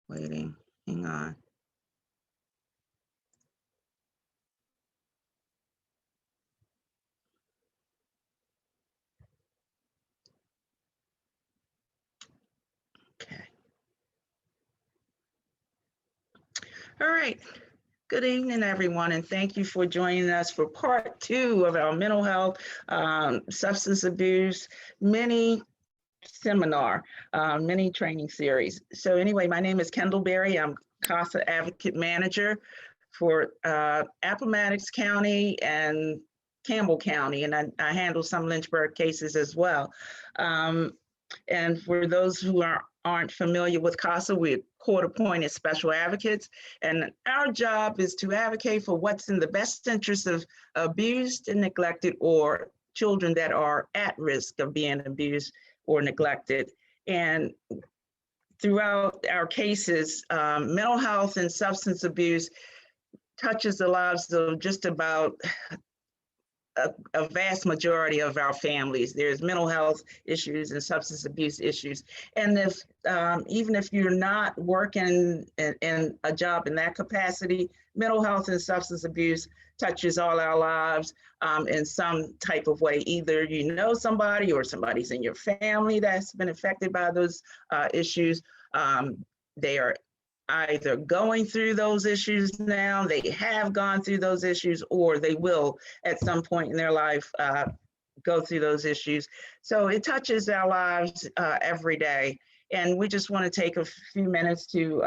Waiting, hang on. Okay. All right. Good evening, everyone, and thank you for joining us for part 2 of our mental health, substance abuse, mini seminar, mini training series. So anyway, my name is Kendall Berry. I'm CASA Advocate Manager for Appomattox County and Campbell County, and I handle some Lynchburg cases as well. And for those who aren't familiar with CASA, we're court-appointed special advocates, and our job is to advocate for what's in the best interest of abused and neglected or children that are at risk of being abused or neglected. And throughout our cases, mental health and substance abuse touches the lives of just about a vast majority of our families. There's mental health issues and substance abuse issues. And if even if you're not working in a job in that capacity, mental health and substance abuse touches all our lives in some type of way. Either you know somebody or somebody's in your family that's been affected by those issues. They are either going through those issues now, they have gone through those issues, or they will at some point in their life go through those issues. So it touches our lives every day. And we just want to take a few minutes to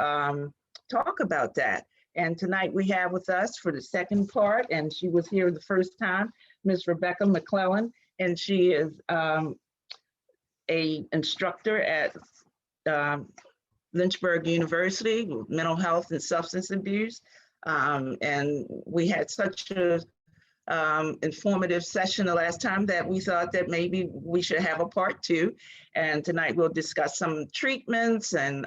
talk about that. And tonight we have with us for the second part, and she was here the first time, Ms. Rebekkah McLellan, and she is a instructor at Lynchburg University, mental health and substance abuse. And we had such a informative session the last time that we thought that maybe we should have a part 2. And tonight we'll discuss some treatments and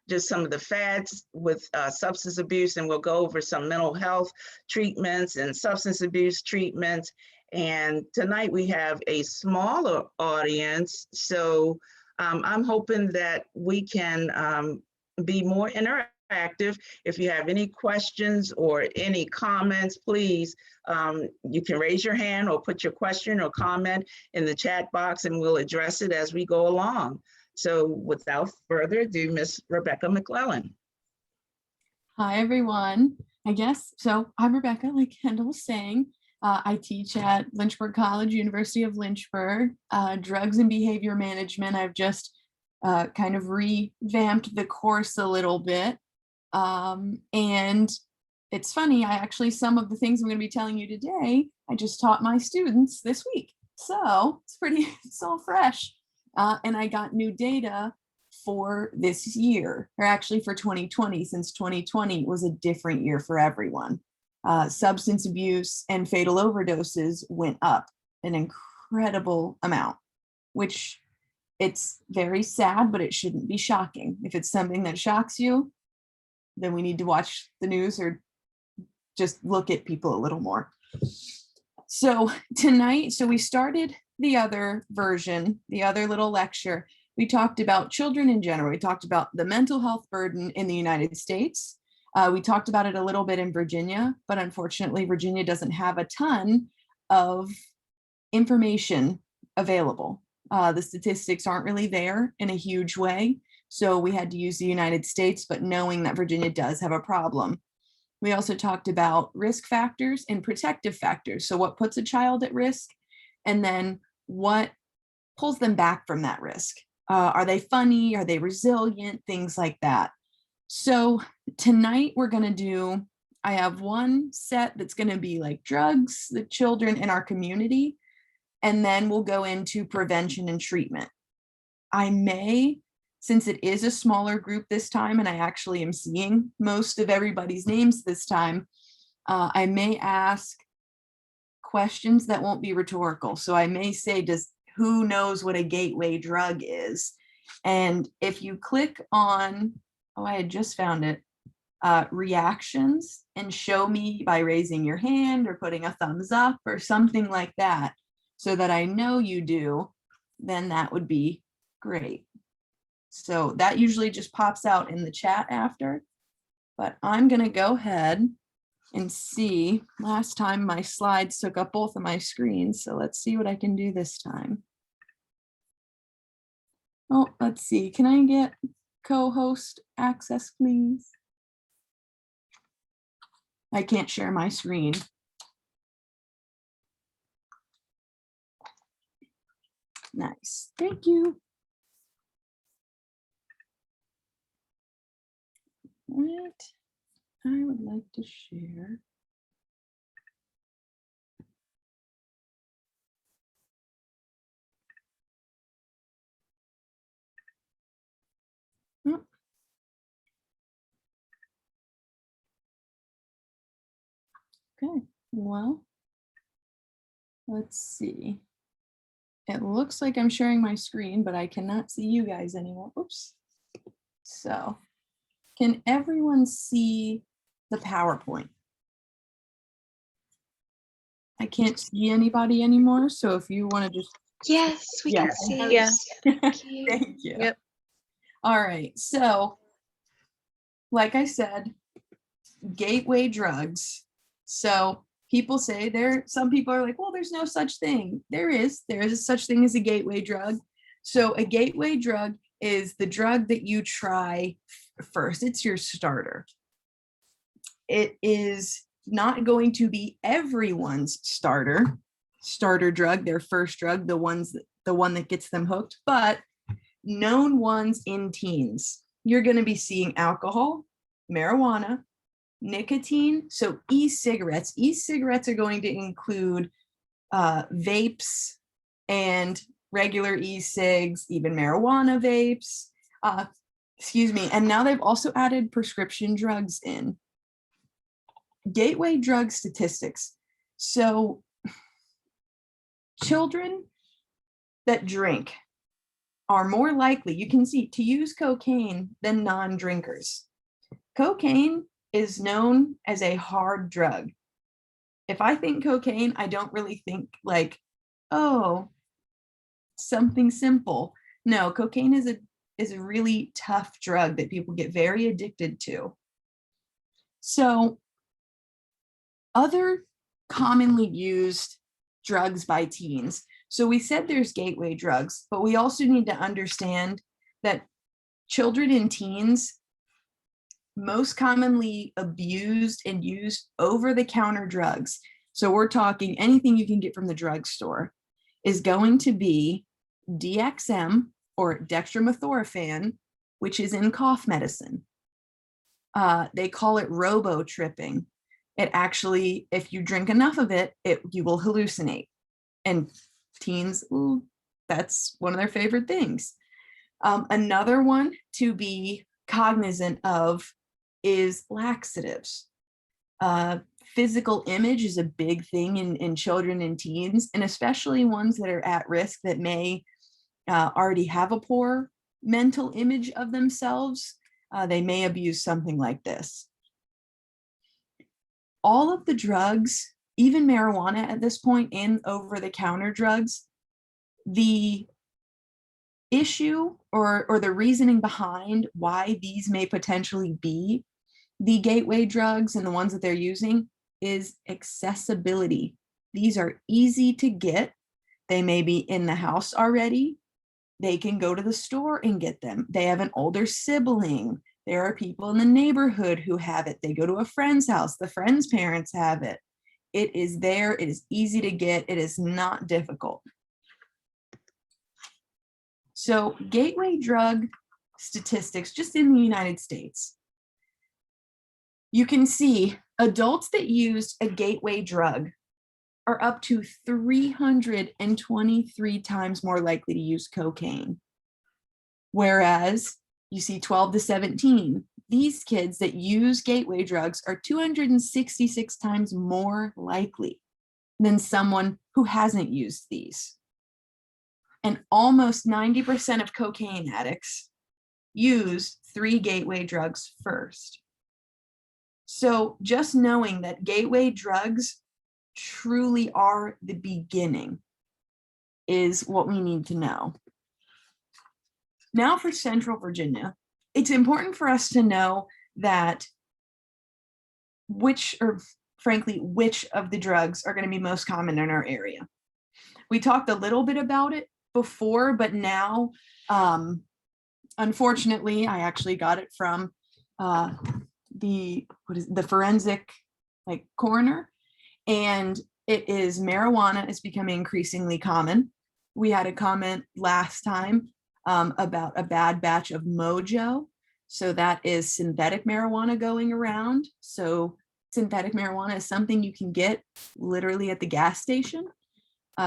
just some of the fads with substance abuse, and we'll go over some mental health treatments and substance abuse treatments. And tonight we have a smaller audience, so I'm hoping that we can be more interactive. If you have any questions or any comments, please, you can raise your hand or put your question or comment in the chat box, and we'll address it as we go along. So without further ado, Ms. Rebekkah McLellan. Hi, everyone. I guess, so I'm Rebekkah, like Kendall was saying. I teach at Lynchburg College, University of Lynchburg, drugs and behavior management. I've just kind of revamped the course a little bit. And it's funny, some of the things I'm going to be telling you today, I just taught my students this week. So it's all fresh. And I got new data for this year, or actually for 2020, since 2020 was a different year for everyone. Substance abuse and fatal overdoses went up an incredible amount, which it's very sad, but it shouldn't be shocking. If it's something that shocks you, then we need to watch the news or just look at people a little more. So tonight, we started the other version, the other little lecture. We talked about children in general. We talked about the mental health burden in the United States. We talked about it a little bit in Virginia, but unfortunately, Virginia doesn't have a ton of information available. The statistics aren't really there in a huge way. So we had to use the United States, but knowing that Virginia does have a problem. We also talked about risk factors and protective factors. So what puts a child at risk, and then what pulls them back from that risk. Are they funny? Are they resilient? Things like that. So tonight we're going to do, I have one set that's going to be like drugs, the children in our community, and then we'll go into prevention and treatment. I may, since it is a smaller group this time, and I actually am seeing most of everybody's names this time, I may ask questions that won't be rhetorical. So I may say, who knows what a gateway drug is? And if you click on, I had just found it, reactions, and show me by raising your hand or putting a thumbs up or something like that, so that I know you do, then that would be great. So that usually just pops out in the chat after, but I'm going to go ahead and see. Last time my slides took up both of my screens, so let's see what I can do this time. Oh, let's see. Can I get co-host access, please? I can't share my screen. Nice. Thank you. What I would like to share. Oh. Okay, well, let's see. It looks like I'm sharing my screen, but I cannot see you guys anymore. Oops. So, can everyone see the PowerPoint? I can't see anybody anymore, so if you want to just... Yes, we can Yes. see. Yeah. Thank you. Thank you. Yep. All right, so like I said, gateway drugs. So people say some people are like, well, there's no such thing. There is a such thing as a gateway drug. So a gateway drug is the drug that you try first. It's your starter. It is not going to be everyone's starter drug, their first drug, the one that gets them hooked, but known ones in teens. You're going to be seeing alcohol, marijuana, nicotine, so e-cigarettes. E-cigarettes are going to include vapes and regular e-cigs, even marijuana vapes, and now they've also added prescription drugs in. Gateway drug statistics. So children that drink are more likely, you can see, to use cocaine than non-drinkers. Cocaine is known as a hard drug. If I think cocaine, I don't really think like, oh, something simple. No, cocaine is a really tough drug that people get very addicted to. So other commonly used drugs by teens. So we said there's gateway drugs, but we also need to understand that children and teens most commonly abused and used over-the-counter drugs. So we're talking anything you can get from the drugstore is going to be DXM or dextromethorphan, which is in cough medicine. They call it robo-tripping. It actually, if you drink enough of it, you will hallucinate. And teens, ooh, that's one of their favorite things. Another one to be cognizant of is laxatives. Physical image is a big thing in children and teens, and especially ones that are at risk that may already have a poor mental image of themselves. They may abuse something like this. All of the drugs, even marijuana at this point, and over-the-counter drugs, the issue or the reasoning behind why these may potentially be the gateway drugs and the ones that they're using is accessibility. These are easy to get. They may be in the house already. They can go to the store and get them. They have an older sibling. There are people in the neighborhood who have it. They go to a friend's house. The friend's parents have it. It is there. It is easy to get. It is not difficult. So gateway drug statistics just in the United States. You can see adults that used a gateway drug are up to 323 times more likely to use cocaine. Whereas you see 12 to 17, these kids that use gateway drugs are 266 times more likely than someone who hasn't used these. And almost 90% of cocaine addicts use 3 gateway drugs first. So just knowing that gateway drugs truly are the beginning is what we need to know. Now for Central Virginia. It's important for us to know that which of the drugs are going to be most common in our area. We talked a little bit about it before, but now, unfortunately, I actually got it from the forensic coroner, and it is marijuana is becoming increasingly common. We had a comment last time about a bad batch of mojo. So that is synthetic marijuana going around. So synthetic marijuana is something you can get literally at the gas station.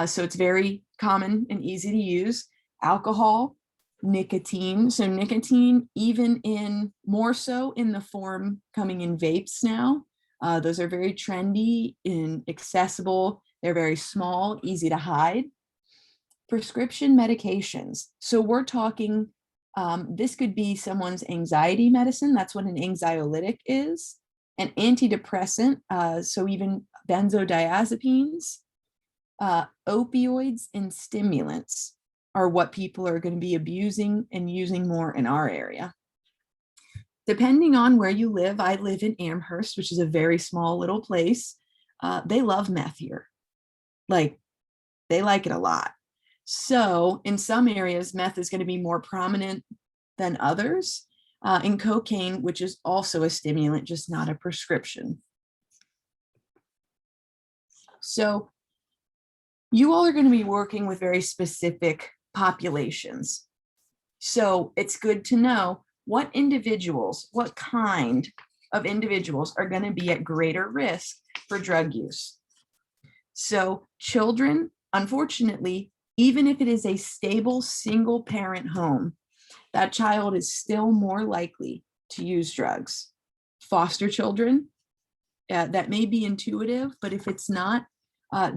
So it's very common and easy to use. Alcohol, nicotine. So nicotine, even in more so in the form coming in vapes now. Those are very trendy and accessible. They're very small, easy to hide. Prescription medications. So we're talking, this could be someone's anxiety medicine. That's what an anxiolytic is. An antidepressant, so even benzodiazepines, opioids, and stimulants are what people are going to be abusing and using more in our area. Depending on where you live, I live in Amherst, which is a very small little place. They love meth here. They like it a lot. So in some areas, meth is going to be more prominent than others. And cocaine, which is also a stimulant, just not a prescription. So you all are going to be working with very specific populations. So it's good to know what kind of individuals are going to be at greater risk for drug use. So children, unfortunately, even if it is a stable single parent home, that child is still more likely to use drugs. Foster children, that may be intuitive, but if it's not,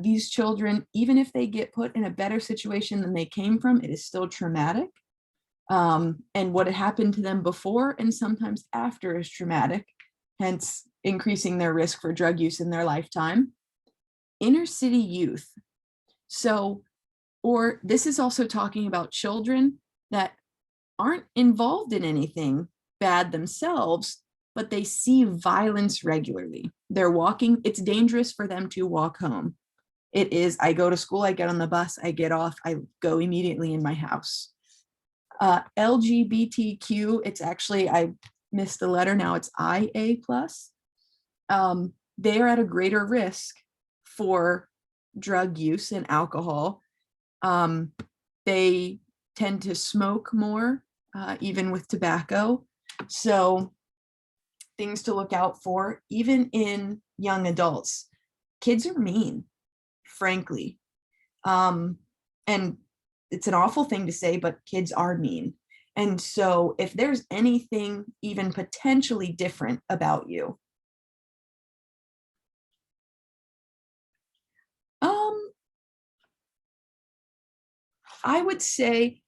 these children, even if they get put in a better situation than they came from, it is still traumatic. And what had happened to them before and sometimes after is traumatic, hence increasing their risk for drug use in their lifetime. Inner city youth. So, or this is also talking about children that aren't involved in anything bad themselves, but they see violence regularly. They're walking, it's dangerous for them to walk home. It is, I go to school, I get on the bus, I get off, I go immediately in my house. LGBTQ, it's actually, I missed the letter, now it's IA+. They are at a greater risk for drug use and alcohol. They tend to smoke more, even with tobacco. So things to look out for, even in young adults. Kids are mean, frankly. And it's an awful thing to say, but kids are mean. And so if there's anything even potentially different about you, I would say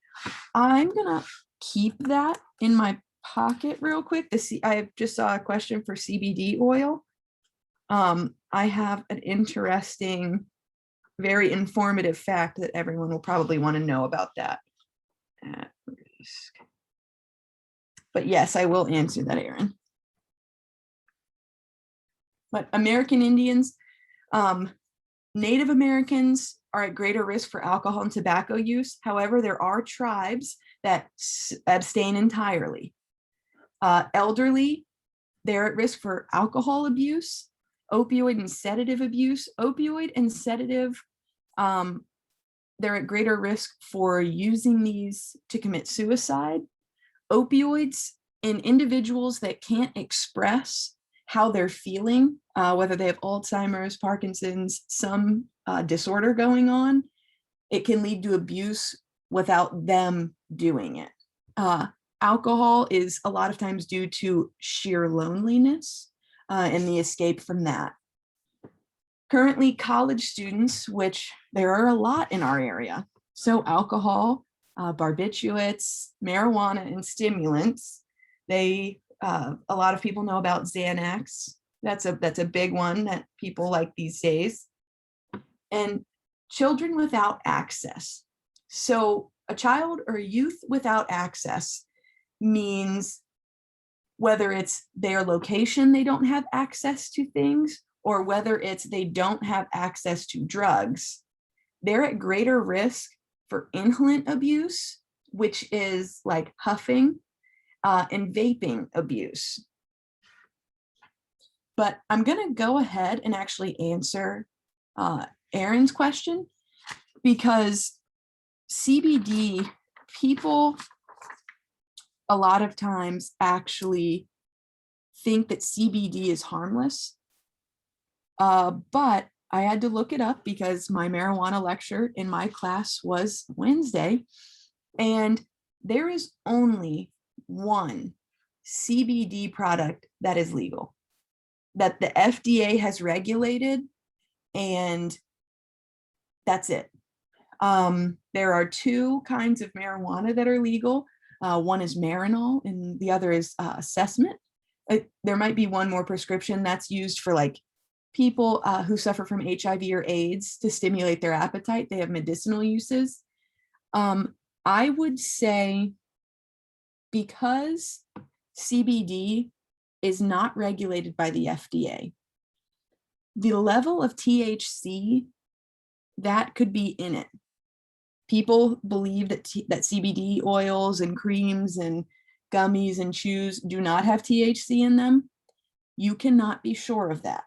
I'm gonna keep that in my pocket real quick. I just saw a question for CBD oil. I have an interesting, very informative fact that everyone will probably want to know about that. At risk. But yes, I will answer that, Aaron. But American Indians, Native Americans are at greater risk for alcohol and tobacco use. However, there are tribes that abstain entirely. Elderly, they're at risk for alcohol abuse, opioid and sedative abuse. Opioid and sedative, they're at greater risk for using these to commit suicide. Opioids in individuals that can't express how they're feeling, whether they have Alzheimer's, Parkinson's, some disorder going on, it can lead to abuse without them doing it. Alcohol is a lot of times due to sheer loneliness and the escape from that. Currently, college students, which there are a lot in our area, so alcohol, barbiturates, marijuana, and stimulants. A lot of people know about Xanax. That's a big one that people like these days. And children without access. So a child or a youth without access means whether it's their location, they don't have access to things, or whether it's they don't have access to drugs, they're at greater risk for inhalant abuse, which is like huffing, and vaping abuse. But I'm going to go ahead and actually answer Aaron's question, because CBD, people a lot of times actually think that CBD is harmless. But I had to look it up because my marijuana lecture in my class was Wednesday, and there is only one CBD product that is legal, that the FDA has regulated, and that's it. There are two kinds of marijuana that are legal. One is Marinol and the other is Sesame. There might be one more prescription that's used for like people who suffer from HIV or AIDS to stimulate their appetite. They have medicinal uses. I would say because CBD is not regulated by the FDA, the level of THC that could be in it. People believe that CBD oils and creams and gummies and chews do not have THC in them. You cannot be sure of that.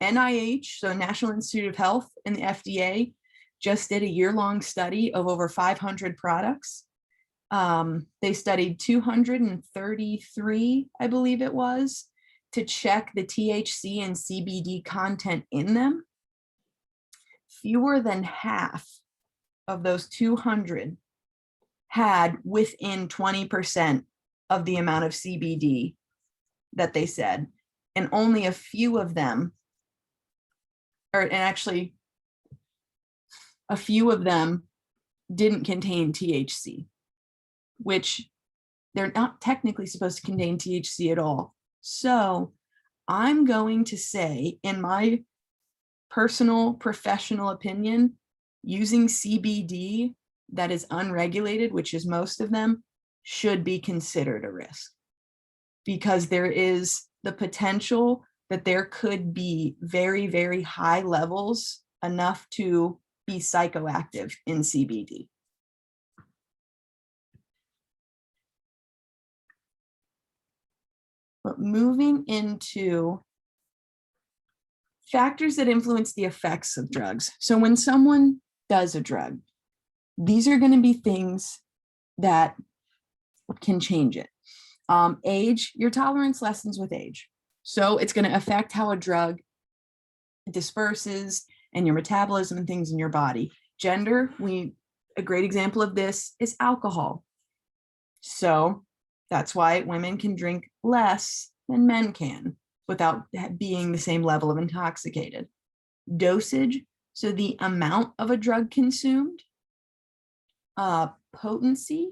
NIH, so National Institute of Health, and the FDA just did a year-long study of over 500 products. They studied 233, I believe it was, to check the THC and CBD content in them. Fewer than half of those 200 had within 20% of the amount of CBD that they said, and only a few of them, and actually a few of them didn't contain THC, which they're not technically supposed to contain THC at all. So I'm going to say, in my personal professional opinion, using CBD that is unregulated, which is most of them, should be considered a risk, because there is the potential that there could be very, very high levels, enough to be psychoactive in CBD. But moving into factors that influence the effects of drugs. So when someone does a drug, these are going to be things that can change it. Age, your tolerance lessens with age. So it's going to affect how a drug disperses and your metabolism and things in your body. Gender, a great example of this is alcohol. So that's why women can drink less than men can without being the same level of intoxicated. Dosage, so the amount of a drug consumed. Potency.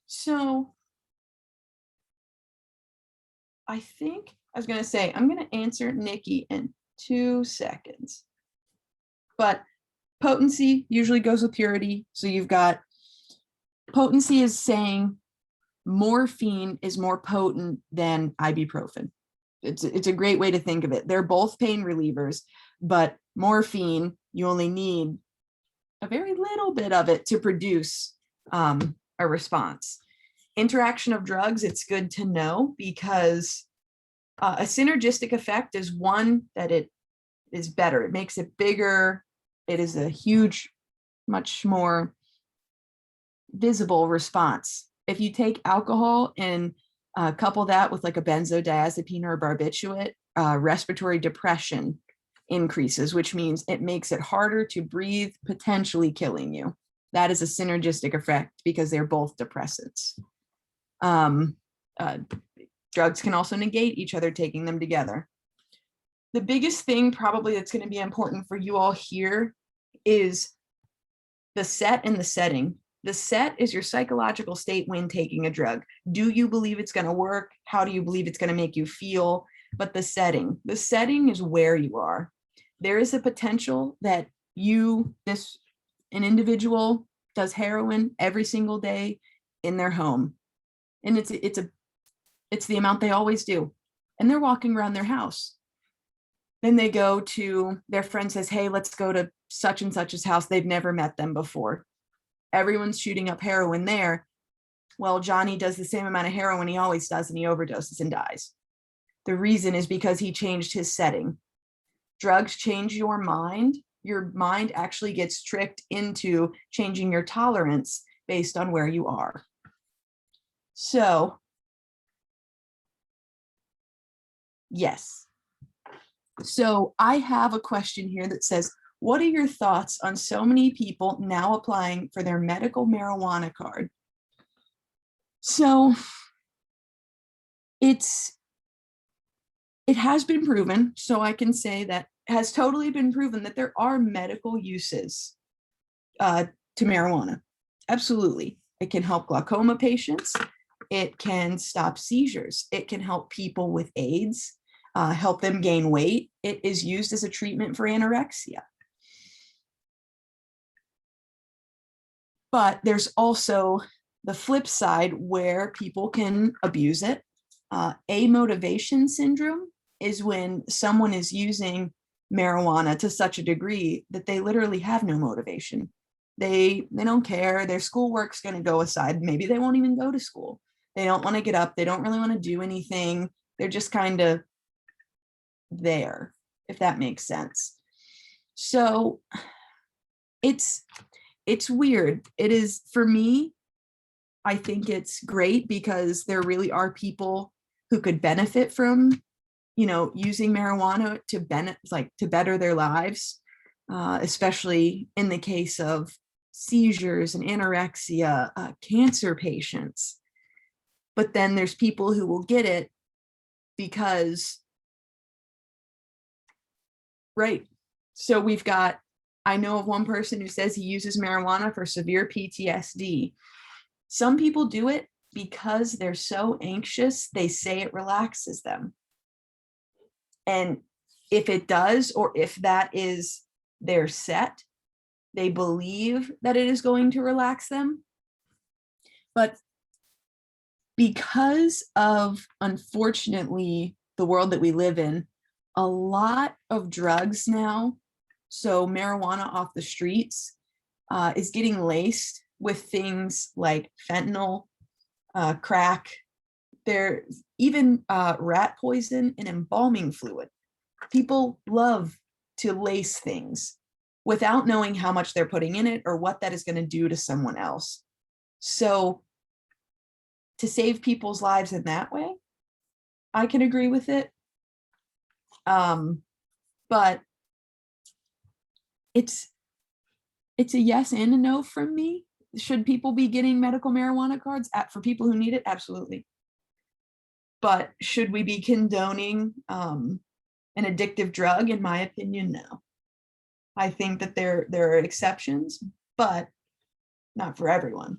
So I think I was going to say, I'm going to answer Nikki in 2 seconds. But potency usually goes with purity. So you've got potency is saying morphine is more potent than ibuprofen. It's a great way to think of it. They're both pain relievers, but morphine, you only need a very little bit of it to produce a response. Interaction of drugs, it's good to know, because a synergistic effect is one that it is better. It makes it bigger. It is a huge, much more visible response. If you take alcohol and couple that with like a benzodiazepine or a barbiturate, respiratory depression increases, which means it makes it harder to breathe, potentially killing you. That is a synergistic effect because they're both depressants. Drugs can also negate each other, taking them together. The biggest thing probably that's going to be important for you all here is the set and the setting. The set is your psychological state when taking a drug. Do you believe it's going to work? How do you believe it's going to make you feel? but the setting is where you are. There is a potential that an individual does heroin every single day in their home. And it's the amount they always do. And they're walking around their house. Then they go to their friend says, hey, let's go to such and such's house. They've never met them before. Everyone's shooting up heroin there. Well, Johnny does the same amount of heroin he always does, and he overdoses and dies. The reason is because he changed his setting. Drugs change your mind. Your mind actually gets tricked into changing your tolerance based on where you are. So, yes. So I have a question here that says, what are your thoughts on so many people now applying for their medical marijuana card? So it has been proven, so I can say that it has totally been proven that there are medical uses to marijuana. Absolutely. It can help glaucoma patients. It can stop seizures. It can help people with AIDS, help them gain weight. It is used as a treatment for anorexia. But there's also the flip side where people can abuse it. Amotivation syndrome is when someone is using marijuana to such a degree that they literally have no motivation. They don't care. Their schoolwork's going to go aside. Maybe they won't even go to school. They don't want to get up. They don't really want to do anything. They're just kind of there, if that makes sense. So it's weird. It is, for me, I think it's great because there really are people who could benefit from, using marijuana to better their lives, especially in the case of seizures and anorexia, cancer patients. But then there's people who will get it because, right. So I know of one person who says he uses marijuana for severe PTSD. Some people do it because they're so anxious, they say it relaxes them. And if it does, or if that is their set, they believe that it is going to relax them. But because of, unfortunately, the world that we live in, a lot of drugs now, so marijuana off the streets, is getting laced with things like fentanyl, crack. There's even rat poison and embalming fluid. People love to lace things without knowing how much they're putting in it or what that is going to do to someone else. So to save people's lives in that way, I can agree with it. But it's a yes and a no from me. Should people be getting medical marijuana cards for people who need it? Absolutely. But should we be condoning an addictive drug? In my opinion, no. I think that there are exceptions, but not for everyone.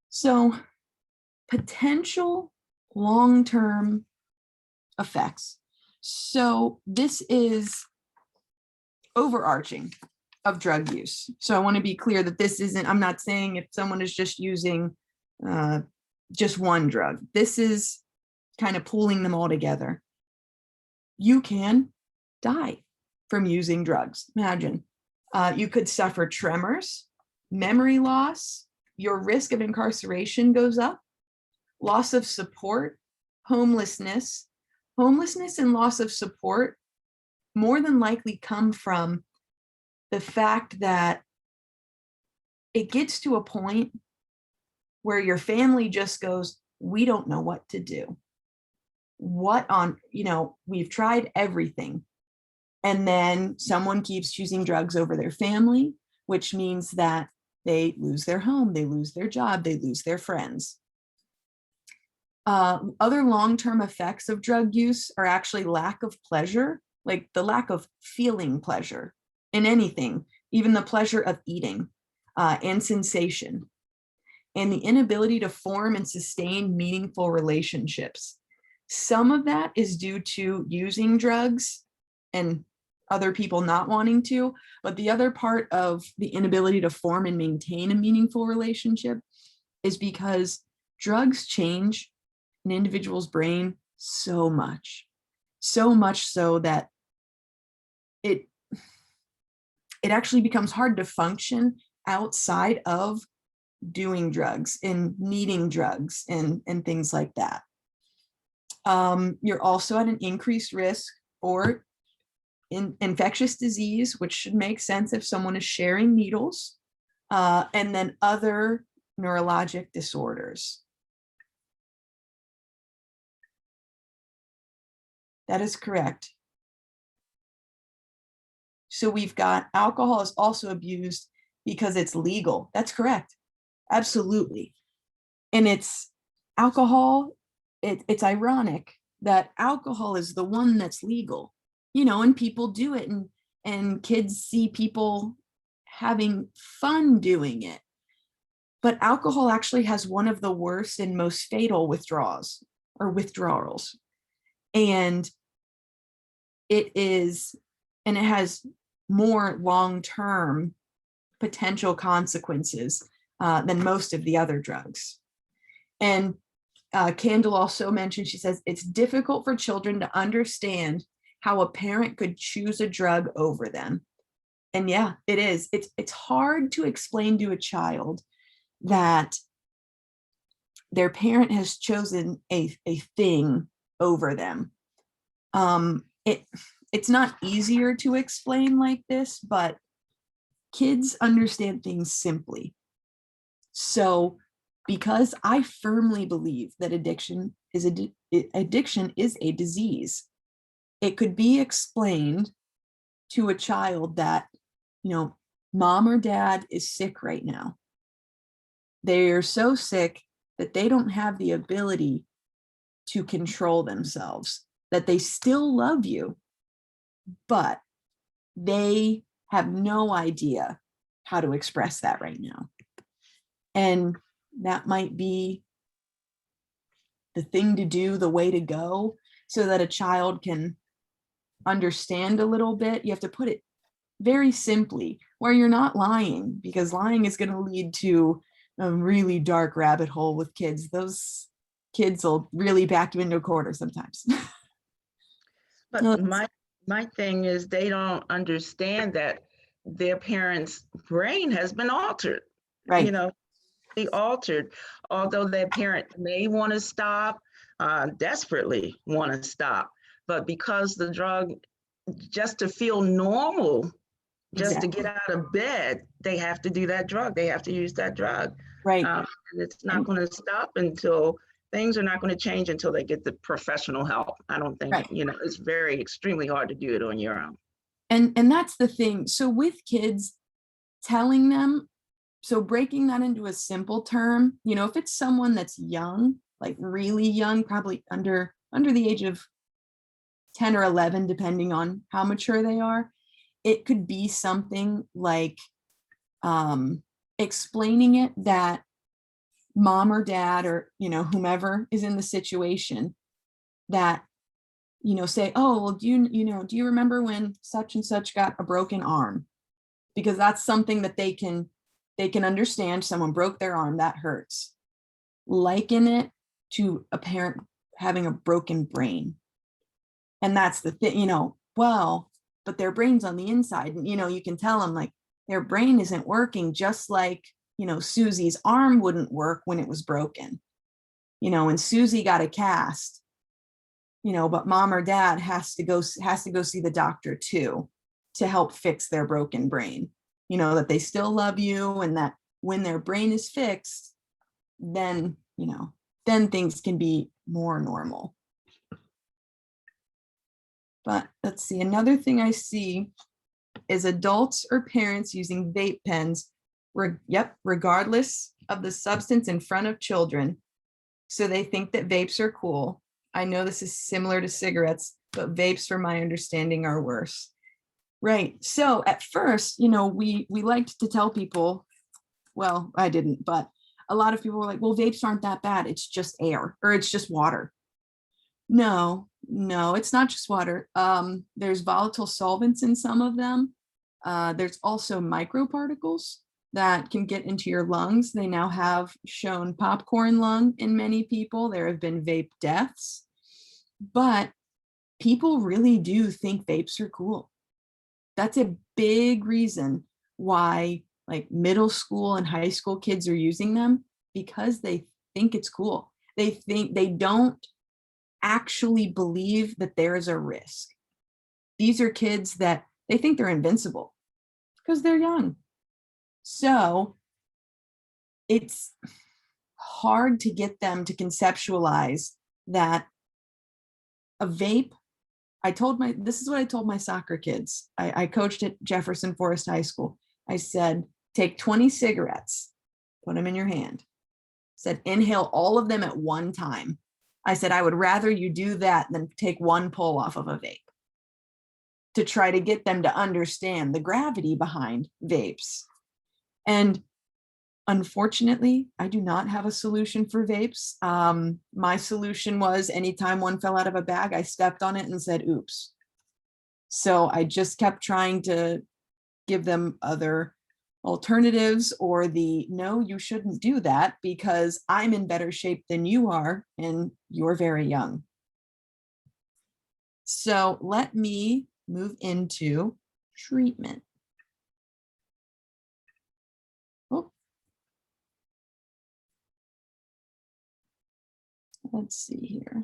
So, potential long-term effects. So this is overarching of drug use. So I want to be clear that this isn't, I'm not saying if someone is just using just one drug. This is kind of pooling them all together. You can die from using drugs. Imagine. You could suffer tremors, memory loss, your risk of incarceration goes up, loss of support, homelessness. Homelessness and loss of support more than likely come from the fact that it gets to a point where your family just goes, we don't know what to do. We've tried everything. And then someone keeps choosing drugs over their family, which means that they lose their home, they lose their job, they lose their friends. Other long-term effects of drug use are actually lack of pleasure, like the lack of feeling pleasure in anything, even the pleasure of eating, and sensation. and the inability to form and sustain meaningful relationships. Some of that is due to using drugs and other people not wanting to, but the other part of the inability to form and maintain a meaningful relationship is because drugs change an individual's brain so much so that it actually becomes hard to function outside of doing drugs and needing drugs and things like that. You're also at an increased risk for infectious disease, which should make sense if someone is sharing needles, and then other neurologic disorders. That is correct. So we've got alcohol is also abused because it's legal. That's correct. Absolutely. And it's alcohol. It's ironic that alcohol is the one that's legal, and people do it, and kids see people having fun doing it. But alcohol actually has one of the worst and most fatal withdrawals. And it has more long-term potential consequences than most of the other drugs. And Candle also mentioned, she says, it's difficult for children to understand how a parent could choose a drug over them. And yeah, it is. It's hard to explain to a child that their parent has chosen a thing over them. It's not easier to explain like this, but kids understand things simply. So because I firmly believe that addiction is a disease, it could be explained to a child that, mom or dad is sick right now. They are so sick that they don't have the ability to control themselves, that they still love you, but they have no idea how to express that right now. And that might be the thing to do, the way to go, so that a child can understand a little bit. You have to put it very simply, where you're not lying, because lying is going to lead to a really dark rabbit hole with kids. Those kids will really back you into a corner sometimes. But my thing is, they don't understand that their parents' brain has been altered. Right. Be altered, although their parent may want to stop, desperately want to stop, but because the drug, just to feel normal, just to get out of bed, they have to do that drug. They have to use that drug. Right. And it's not going to stop until things are not going to change until they get the professional help. I don't think, Right. It's extremely hard to do it on your own. And that's the thing. So with kids, telling them, so breaking that into a simple term, if it's someone that's young, like really young, probably under the age of 10 or 11, depending on how mature they are, it could be something like explaining it that mom or dad or, whomever is in the situation, that, say, oh, well, do you remember when such and such got a broken arm? Because that's something that they can understand. Someone broke their arm, that hurts. Liken it to a parent having a broken brain. And that's the thing, well, but their brain's on the inside. And, you can tell them, like, their brain isn't working, just like, Susie's arm wouldn't work when it was broken. And Susie got a cast, but mom or dad has to go see the doctor too, to help fix their broken brain. That they still love you, and that when their brain is fixed, then things can be more normal. But let's see, another thing I see is adults or parents using vape pens, regardless of the substance, in front of children. So they think that vapes are cool. I know this is similar to cigarettes, but vapes, from my understanding, are worse. Right. So at first, we liked to tell people, well, I didn't, but a lot of people were like, well, vapes aren't that bad. It's just air or it's just water. No, it's not just water. There's volatile solvents in some of them. There's also microparticles that can get into your lungs. They now have shown popcorn lung in many people. There have been vape deaths, but people really do think vapes are cool. That's a big reason why like middle school and high school kids are using them, because they think it's cool. They don't actually believe that there is a risk. These are kids that they think they're invincible because they're young. So it's hard to get them to conceptualize that a vape, this is what I told my soccer kids. I coached at Jefferson Forest High School. I said, take 20 cigarettes, put them in your hand. Said, inhale all of them at one time. I said, I would rather you do that than take one pull off of a vape, to try to get them to understand the gravity behind vapes. And unfortunately, I do not have a solution for vapes. My solution was anytime one fell out of a bag, I stepped on it and said, oops. So I just kept trying to give them other alternatives, or the, no, you shouldn't do that because I'm in better shape than you are and you're very young. So let me move into treatment. Oh. Let's see here.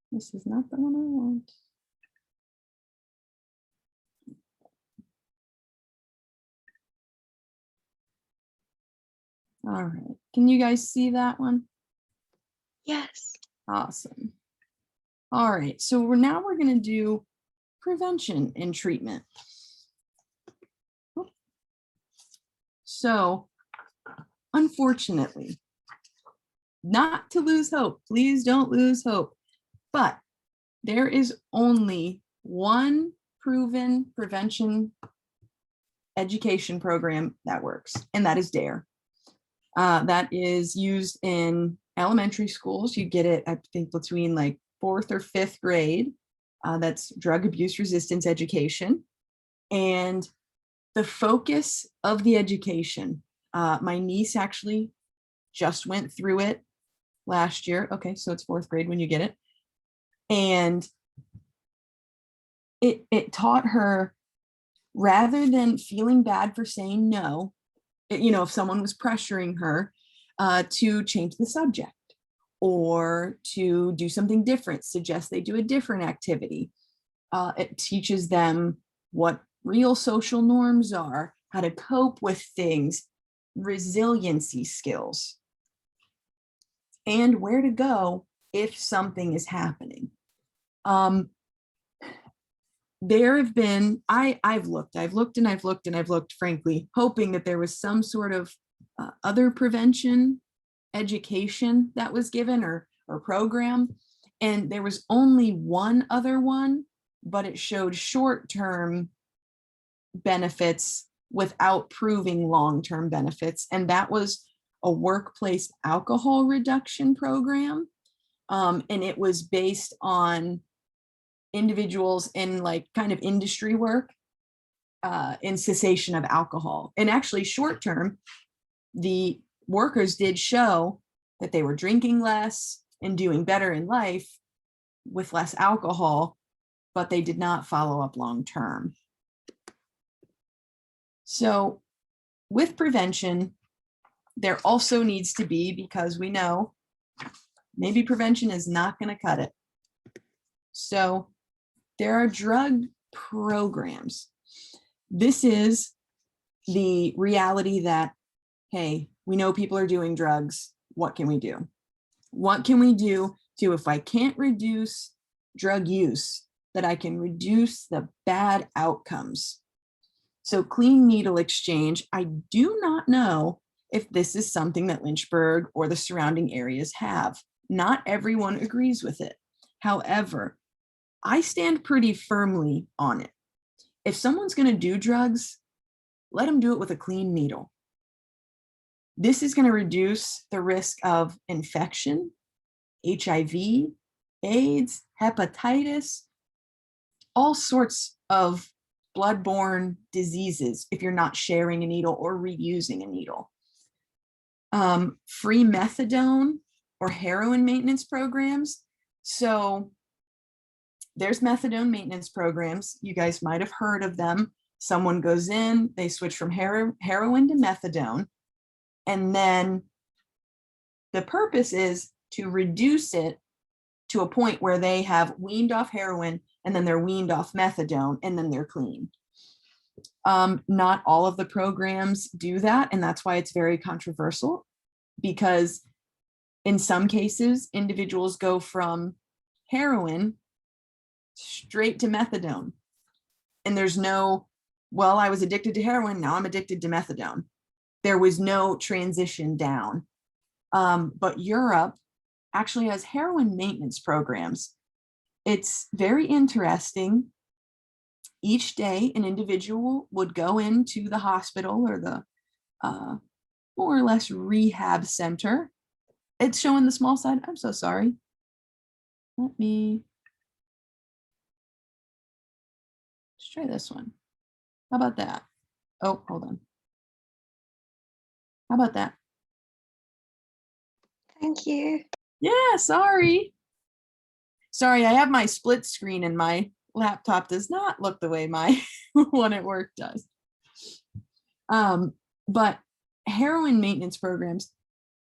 This is not the one I want. All right, can you guys see that one? Yes. Awesome. All right, so we're going to do prevention and treatment. So unfortunately, not to lose hope, please don't lose hope, but there is only one proven prevention education program that works, and that is DARE. That is used in elementary schools. You get it, I think, between like 4th or 5th grade. That's drug abuse resistance education. And the focus of the education, my niece actually just went through it last year. Okay, so it's 4th grade when you get it. And it taught her, rather than feeling bad for saying no, if someone was pressuring her, to change the subject or to do something different, suggest they do a different activity. It teaches them what real social norms are, how to cope with things, resiliency skills, and where to go if something is happening. There have been, I've looked, frankly, hoping that there was some sort of other prevention education that was given or program. And there was only one other one, but it showed short-term benefits without proving long-term benefits. And that was a workplace alcohol reduction program. And it was based on individuals in like kind of industry work, in cessation of alcohol. And actually short term, the workers did show that they were drinking less and doing better in life with less alcohol, but they did not follow up long term. So with prevention, there also needs to be, because we know maybe prevention is not going to cut it. So there are drug programs. This is the reality that, hey, we know people are doing drugs. What can we do? What can we do to, if I can't reduce drug use, that I can reduce the bad outcomes? So clean needle exchange, I do not know if this is something that Lynchburg or the surrounding areas have. Not everyone agrees with it. However, I stand pretty firmly on it. If someone's going to do drugs, let them do it with a clean needle. This is going to reduce the risk of infection, HIV, AIDS, hepatitis, all sorts of bloodborne diseases if you're not sharing a needle or reusing a needle. Free methadone or heroin maintenance programs. So there's methadone maintenance programs. You guys might have heard of them. Someone goes in, they switch from heroin to methadone, and then the purpose is to reduce it to a point where they have weaned off heroin, and then they're weaned off methadone, and then they're clean. Not all of the programs do that, and that's why it's very controversial, because in some cases, individuals go from heroin straight to methadone. And there's no, well, I was addicted to heroin, now I'm addicted to methadone. There was no transition down. But Europe actually has heroin maintenance programs. It's very interesting. Each day, an individual would go into the hospital or the more or less rehab center. It's showing the small side. I'm so sorry. Let's try this one. How about that? Oh, hold on. How about that? Thank you. Yeah, sorry. Sorry, I have my split screen and my laptop does not look the way my one at work does. But heroin maintenance programs,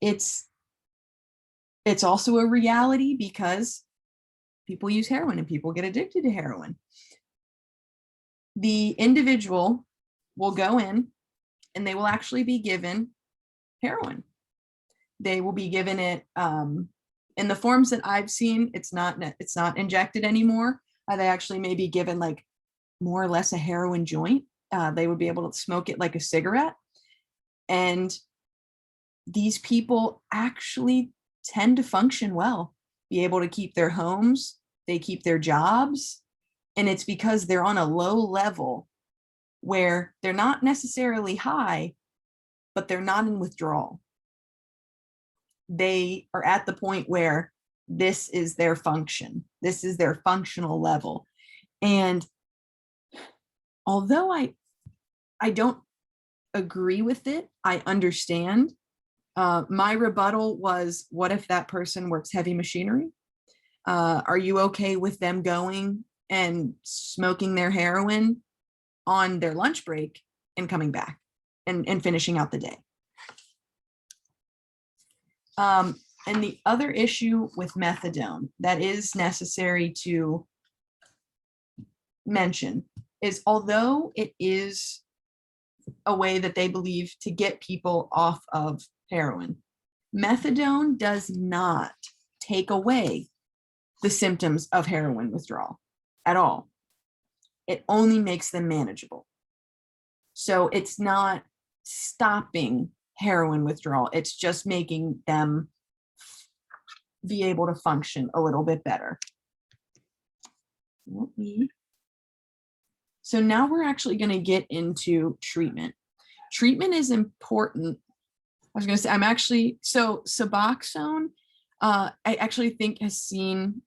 it's also a reality because people use heroin and people get addicted to heroin. The individual will go in and they will actually be given heroin. They will be given it in the forms that I've seen. It's not injected anymore. They actually may be given like more or less a heroin joint. They would be able to smoke it like a cigarette. And these people actually tend to function well, be able to keep their homes, they keep their jobs. And it's because they're on a low level where they're not necessarily high, but they're not in withdrawal. They are at the point where this is their function. This is their functional level. And although I don't agree with it, I understand. My rebuttal was, what if that person works heavy machinery? Are you okay with them going and smoking their heroin on their lunch break and coming back and finishing out the day? And the other issue with methadone that is necessary to mention is, although it is a way that they believe to get people off of heroin, methadone does not take away the symptoms of heroin withdrawal at all. It only makes them manageable. So it's not stopping heroin withdrawal. It's just making them be able to function a little bit better. So now we're actually going to get into treatment. Treatment is important. I was going to say, so Suboxone, I actually think has seen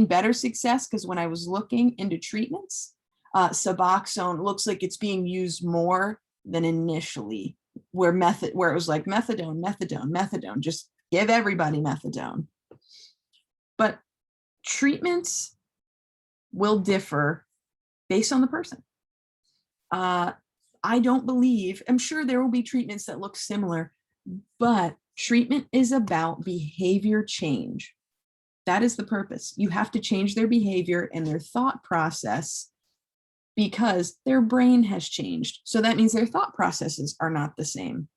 better success, because when I was looking into treatments, Suboxone looks like it's being used more than initially, where it was like methadone, just give everybody methadone. But treatments will differ based on the person. I don't believe, I'm sure there will be treatments that look similar, but treatment is about behavior change. That is the purpose. You have to change their behavior and their thought process because their brain has changed. So that means their thought processes are not the same.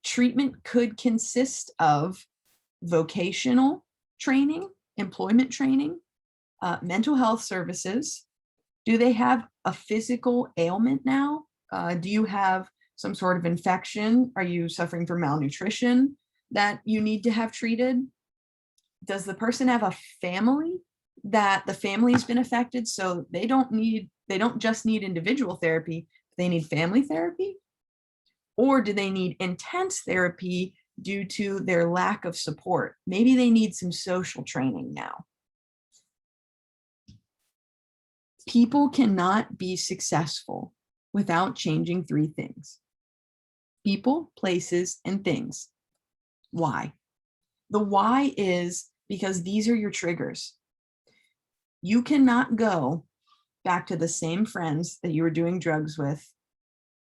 Treatment could consist of vocational training, employment training, mental health services. Do they have a physical ailment now? Do you have some sort of infection? Are you suffering from malnutrition that you need to have treated? Does the person have a family that the family's been affected, so they don't just need individual therapy, they need family therapy? Or do they need intense therapy due to their lack of support? Maybe they need some social training now. People cannot be successful without changing three things: people, places, and things. Why? The why is because these are your triggers. You cannot go back to the same friends that you were doing drugs with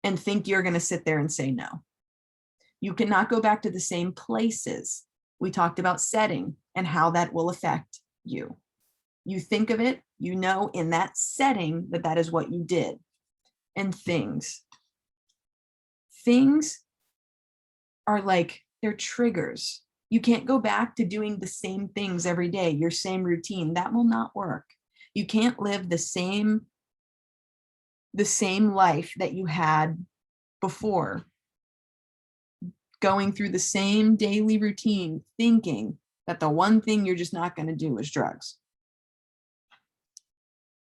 and think you're going to sit there and say no. You cannot go back to the same places. We talked about setting and how that will affect you. You think of it, you know, in that setting that that is what you did. And things. Things are like, they're triggers. You can't go back to doing the same things every day, your same routine. That will not work. You can't live the same life that you had before, going through the same daily routine, thinking that the one thing you're just not going to do is drugs.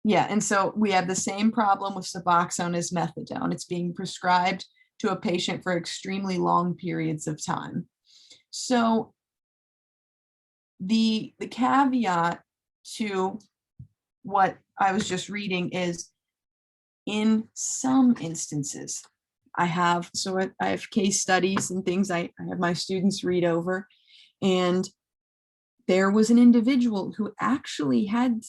Yeah, and so we have the same problem with Suboxone as methadone. It's being prescribed to a patient for extremely long periods of time. So the caveat to what I was just reading is, in some instances, I have case studies and things I have my students read over, and there was an individual who actually had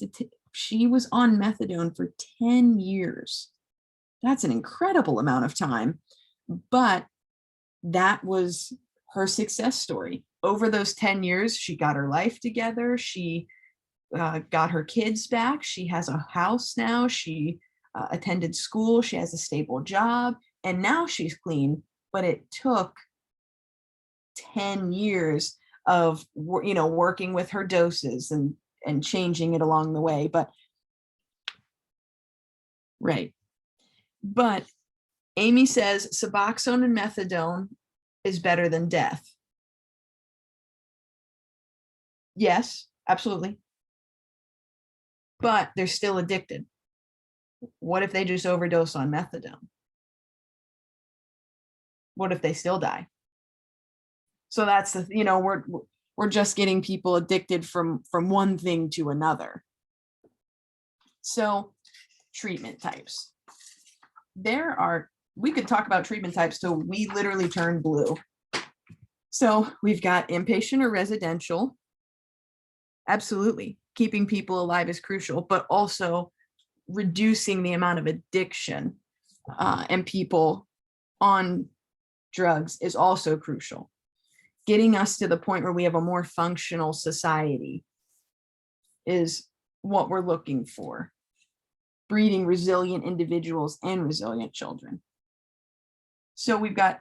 she was on methadone for 10 years. That's an incredible amount of time, but that was her success story. Over those 10 years, she got her life together. She got her kids back. She has a house now. She attended school. She has a stable job, and now she's clean. But it took 10 years of, you know, working with her doses and changing it along the way. But right. But Amy says Suboxone and methadone is better than death. Yes, absolutely. But they're still addicted. What if they just overdose on methadone? What if they still die? So that's the, you know, we're just getting people addicted from one thing to another. So treatment types. We could talk about treatment types till we literally turn blue. So we've got inpatient or residential. Absolutely. Keeping people alive is crucial, but also reducing the amount of addiction and people on drugs is also crucial. Getting us to the point where we have a more functional society is what we're looking for. Breeding resilient individuals and resilient children. So we've got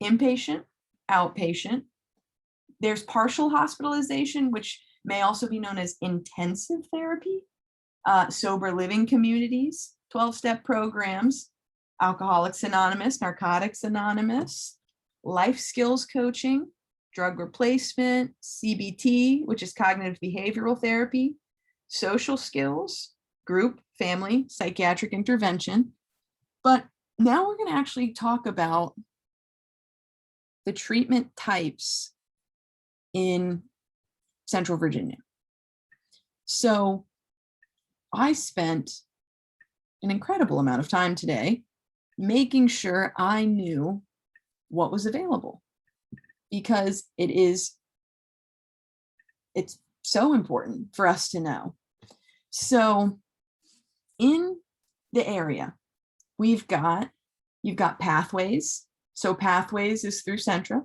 inpatient, outpatient. There's partial hospitalization, which may also be known as intensive therapy, sober living communities, 12-step programs, Alcoholics Anonymous, Narcotics Anonymous, life skills coaching, drug replacement, CBT, which is cognitive behavioral therapy, social skills, group, family, psychiatric intervention. But now we're going to actually talk about the treatment types in Central Virginia. So I spent an incredible amount of time today making sure I knew what was available, because it's so important for us to know. So in the area, you've got Pathways. So Pathways is through Centra.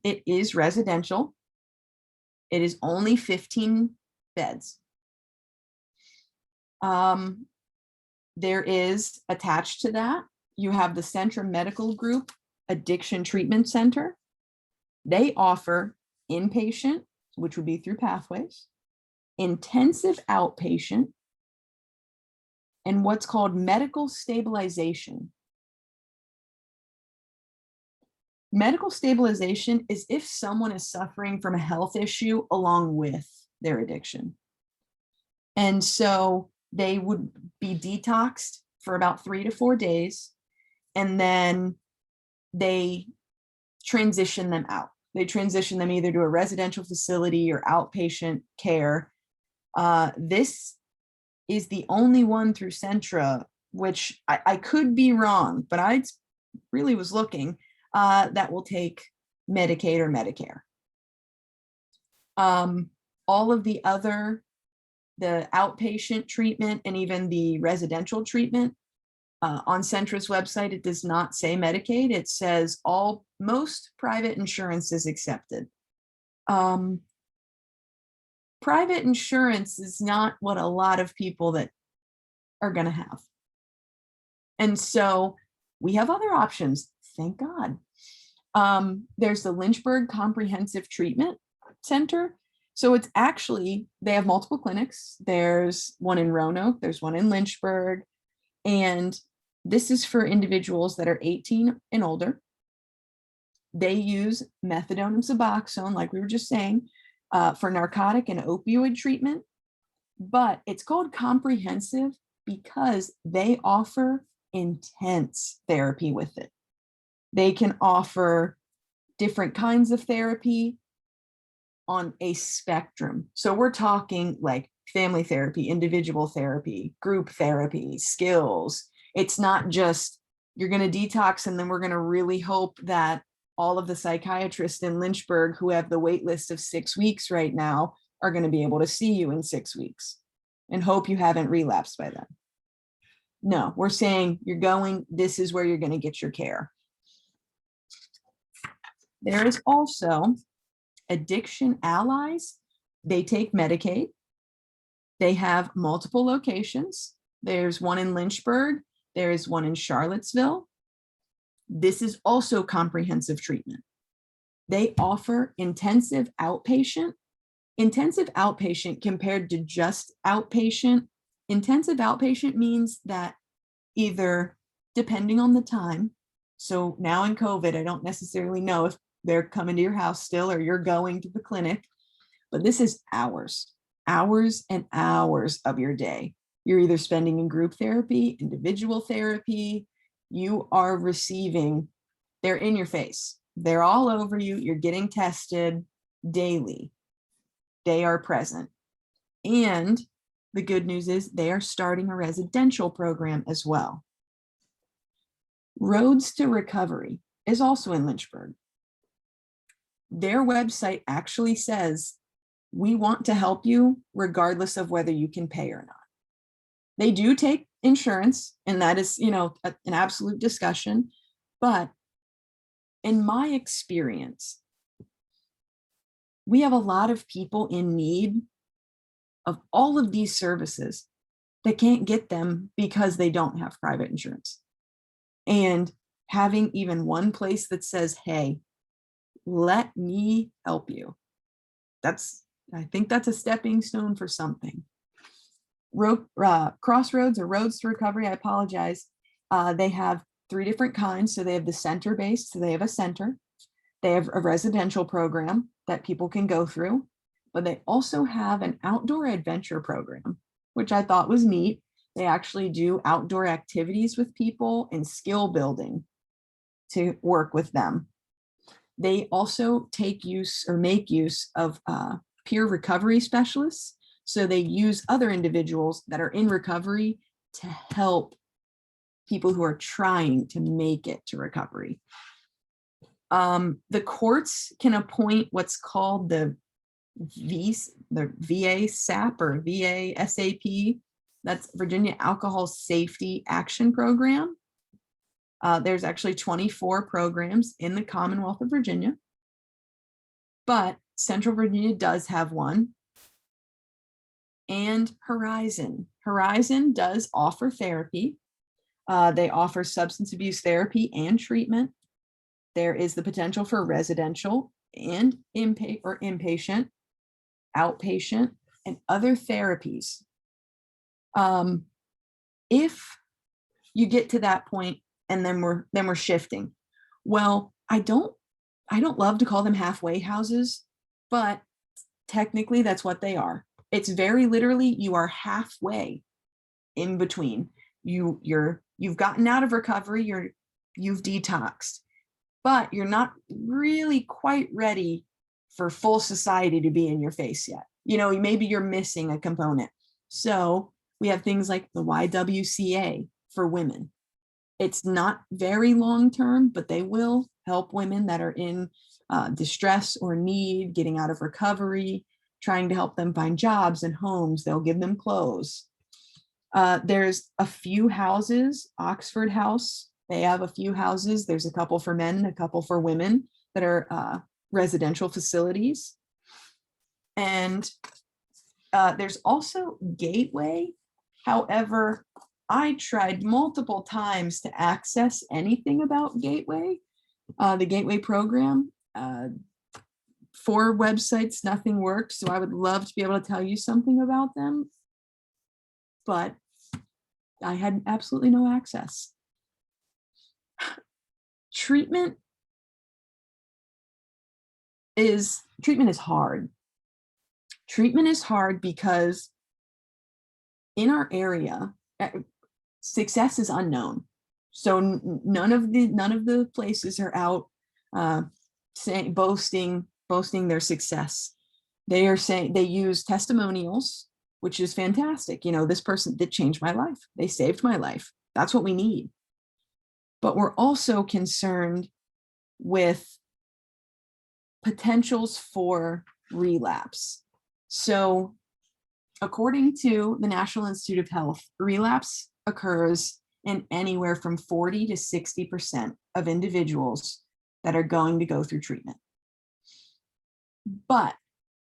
It is residential. It is only 15 beds. There is attached to that, you have the Centra Medical Group Addiction Treatment Center. They offer inpatient, which would be through Pathways, intensive outpatient, and what's called medical stabilization. Medical stabilization is if someone is suffering from a health issue along with their addiction. And so they would be detoxed for about 3 to 4 days, and then they transition them out. They transition them either to a residential facility or outpatient care. This is the only one through Centra, which I could be wrong, but I really was looking, that will take Medicaid or Medicare. All of the other, the outpatient treatment and even the residential treatment, on Centra's website, it does not say Medicaid. It says most private insurance is accepted. Private insurance is not what a lot of people that are going to have. And so we have other options, thank God. There's the Lynchburg Comprehensive Treatment Center. So it's actually, they have multiple clinics. There's one in Roanoke, there's one in Lynchburg, and this is for individuals that are 18 and older. They use methadone and Suboxone, like we were just saying, for narcotic and opioid treatment, but it's called comprehensive because they offer intense therapy with it. They can offer different kinds of therapy on a spectrum. So we're talking like family therapy, individual therapy, group therapy, skills. It's not just you're going to detox and then we're going to really hope that all of the psychiatrists in Lynchburg who have the wait list of 6 weeks right now are going to be able to see you in 6 weeks and hope you haven't relapsed by then. No, we're saying you're going, this is where you're going to get your care. There is also Addiction Allies. They take Medicaid. They have multiple locations. There's one in Lynchburg. There is one in Charlottesville. This is also comprehensive treatment. They offer intensive outpatient. Intensive outpatient compared to just outpatient. Intensive outpatient means that either, depending on the time, so now in COVID, I don't necessarily know if they're coming to your house still or you're going to the clinic, but this is hours and hours of your day. You're either spending in group therapy, individual therapy, you are receiving, they're in your face. They're all over you. You're getting tested daily. They are present. And the good news is they are starting a residential program as well. Roads to Recovery is also in Lynchburg. Their website actually says, we want to help you regardless of whether you can pay or not. They do take insurance, and that is, an absolute discussion. But in my experience, we have a lot of people in need of all of these services that can't get them because they don't have private insurance. And having even one place that says, hey, let me help you. I think that's a stepping stone for something. Crossroads or Roads to Recovery, I apologize. They have 3 different kinds. So they have the center-based, so they have a center. They have a residential program that people can go through, but they also have an outdoor adventure program, which I thought was neat. They actually do outdoor activities with people and skill building to work with them. They also make use of peer recovery specialists. So they use other individuals that are in recovery to help people who are trying to make it to recovery. The courts can appoint what's called the VA SAP or VA SAP. That's Virginia Alcohol Safety Action Program. There's actually 24 programs in the Commonwealth of Virginia, but Central Virginia does have one. And Horizon. Horizon does offer therapy. They offer substance abuse therapy and treatment. There is the potential for residential and inpatient, outpatient, and other therapies. if you get to that point and then we're shifting, well, I don't love to call them halfway houses, but technically that's what they are. It's very literally, you are halfway in between. You've gotten out of recovery, you've detoxed, but you're not really quite ready for full society to be in your face yet. Maybe you're missing a component. So we have things like the YWCA for women. It's not very long-term, but they will help women that are in distress or need, getting out of recovery, trying to help them find jobs and homes. They'll give them clothes. There's a few houses, Oxford House, they have a few houses. There's a couple for men, a couple for women that are residential facilities. And there's also Gateway. However, I tried multiple times to access anything about Gateway, the Gateway program. 4 websites, nothing worked. So I would love to be able to tell you something about them, but I had absolutely no access. Treatment is hard. Treatment is hard because in our area, success is unknown. So none of the places are out boasting their success. They are saying they use testimonials, which is fantastic. This person did change my life. They saved my life. That's what we need. But we're also concerned with potentials for relapse. So according to the National Institute of Health, relapse occurs in anywhere from 40 to 60% of individuals that are going to go through treatment. But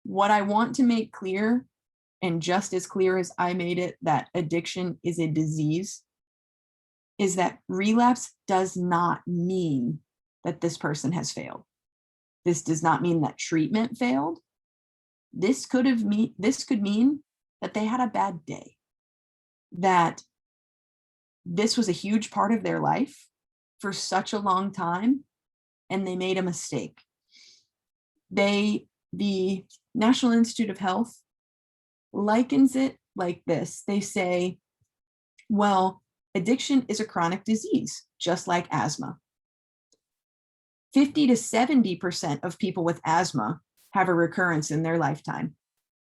what I want to make clear, and just as clear as I made it, that addiction is a disease, is that relapse does not mean that this person has failed. This does not mean that treatment failed. This could mean that they had a bad day, that this was a huge part of their life for such a long time, and they made a mistake. The National Institute of Health likens it like this. They say, well, addiction is a chronic disease, just like asthma. 50 to 70% of people with asthma have a recurrence in their lifetime,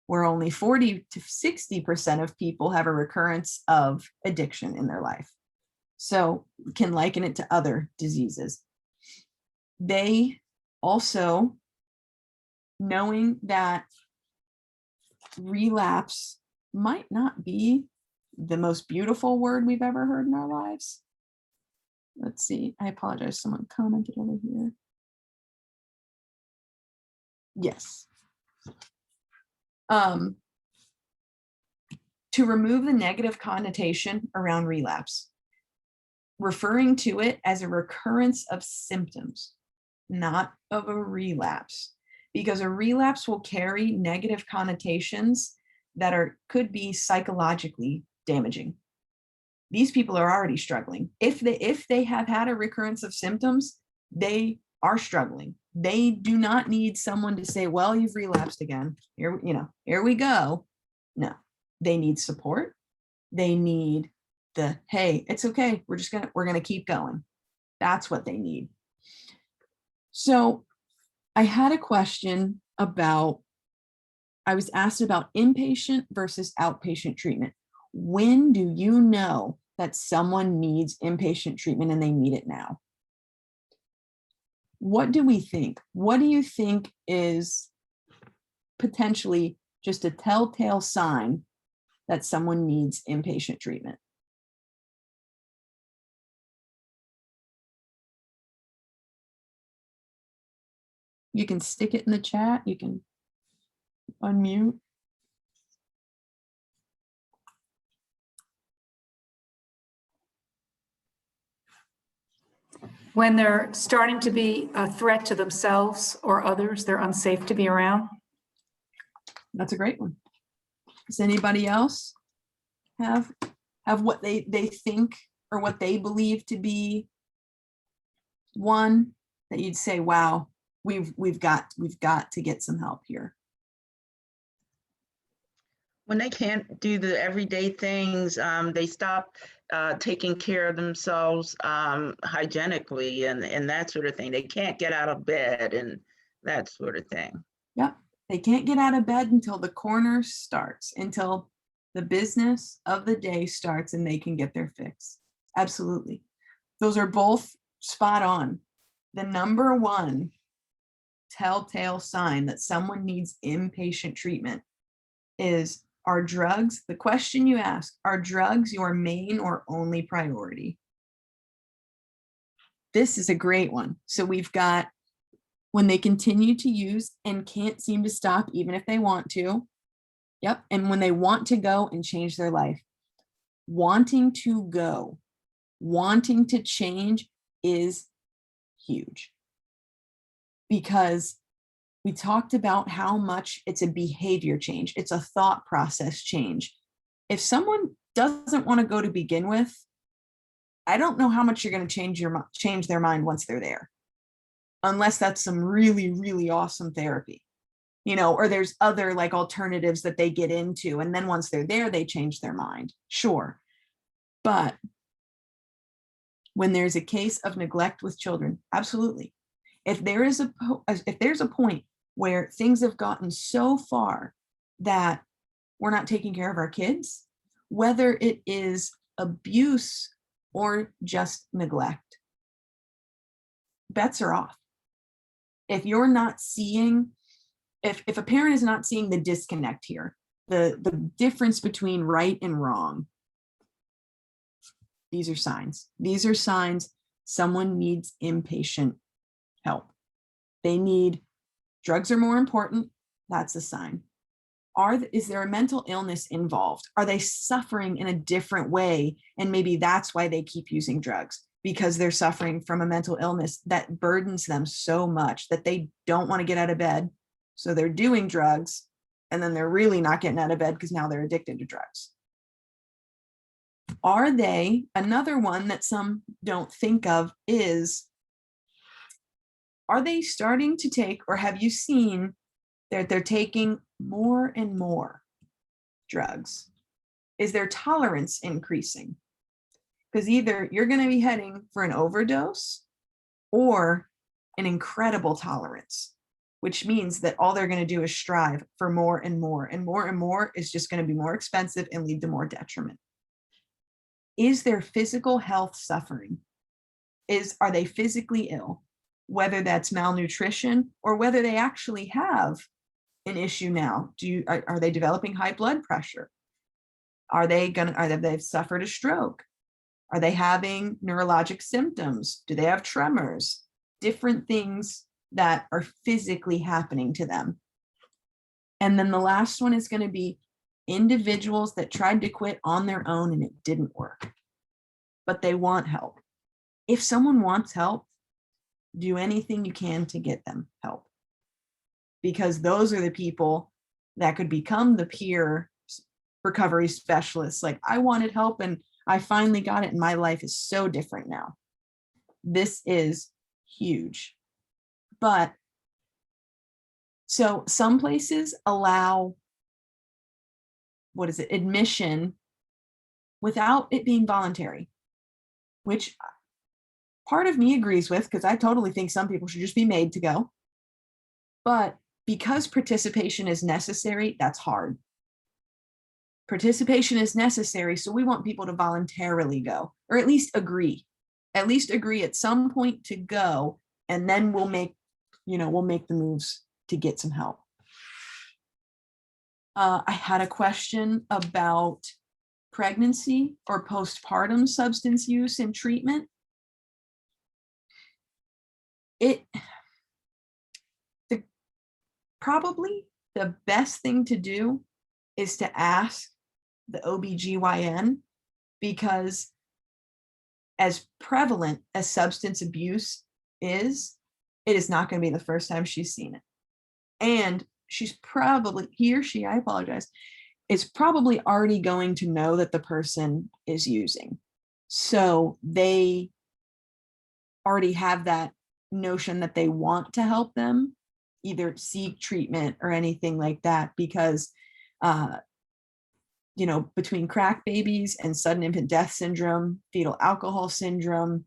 where only 40 to 60% of people have a recurrence of addiction in their life. So we can liken it to other diseases. They also, knowing that relapse might not be the most beautiful word we've ever heard in our lives. Let's see, I apologize, someone commented over here. Yes. To remove the negative connotation around relapse, referring to it as a recurrence of symptoms, not of a relapse, because a relapse will carry negative connotations that could be psychologically damaging. These people are already struggling. If they have had a recurrence of symptoms, they are struggling. They do not need someone to say, well, you've relapsed again. Here we go. No, they need support. They need hey, it's okay. We're gonna keep going. That's what they need. So I had a question about, I was asked about inpatient versus outpatient treatment. When do you know that someone needs inpatient treatment and they need it now? What do we think? What do you think is potentially just a telltale sign that someone needs inpatient treatment? You can stick it in the chat. You can unmute. When they're starting to be a threat to themselves or others, they're unsafe to be around. That's a great one. Does anybody else have have what they think or what they believe to be one that you'd say, wow, we've got to get some help here? When they can't do the everyday things, they stop taking care of themselves hygienically and that sort of thing. They can't get out of bed and that sort of thing. Yep. They can't get out of bed until the corner starts, until the business of the day starts and they can get their fix. Absolutely. Those are both spot on. The number one telltale sign that someone needs inpatient treatment is, are drugs, the question you ask, are drugs your main or only priority? This is a great one. So we've got when they continue to use and can't seem to stop, even if they want to. Yep. And when they want to go and change their life, wanting to go, wanting to change is huge. Because we talked about how much it's a behavior change. It's a thought process change. If someone doesn't want to go to begin with, I don't know how much you're going to change their mind once they're there. Unless that's some really, really awesome therapy, or there's other like alternatives that they get into. And then once they're there, they change their mind. Sure. But when there's a case of neglect with children, absolutely. If there's a point where things have gotten so far that we're not taking care of our kids, whether it is abuse or just neglect, bets are off. If you're not seeing, if a parent is not seeing the disconnect here, the difference between right and wrong, these are signs. These are signs someone needs inpatient help. They need, drugs are more important. That's a sign. Is there a mental illness involved? Are they suffering in a different way? And maybe that's why they keep using drugs, because they're suffering from a mental illness that burdens them so much that they don't want to get out of bed. So they're doing drugs, and then they're really not getting out of bed because now they're addicted to drugs. Are they, another one that some don't think of is, are they starting to take, or have you seen that they're taking more and more drugs? Is their tolerance increasing? Because either you're going to be heading for an overdose or an incredible tolerance, which means that all they're going to do is strive for more and more, and more and more is just going to be more expensive and lead to more detriment. Is their physical health suffering? Are they physically ill? Whether that's malnutrition or whether they actually have an issue now. Are they developing high blood pressure? Have they suffered a stroke? Are they having neurologic symptoms? Do they have tremors? Different things that are physically happening to them. And then the last one is going to be individuals that tried to quit on their own and it didn't work, but they want help. If someone wants help, do anything you can to get them help, because those are the people that could become the peer recovery specialists. Like, I wanted help and I finally got it and my life is so different now. This is huge. But so some places allow, admission without it being voluntary, which part of me agrees with, because I totally think some people should just be made to go. But because participation is necessary, that's hard. Participation is necessary, so we want people to voluntarily go, or at least agree at some point to go, and then we'll make the moves to get some help. I had a question about pregnancy or postpartum substance use and treatment. Probably the best thing to do is to ask the OBGYN, because as prevalent as substance abuse is, it is not going to be the first time she's seen it. And she's probably, he or she, I apologize, is probably already going to know that the person is using. So they already have that notion that they want to help them either seek treatment or anything like that, because between crack babies and sudden infant death syndrome, fetal alcohol syndrome,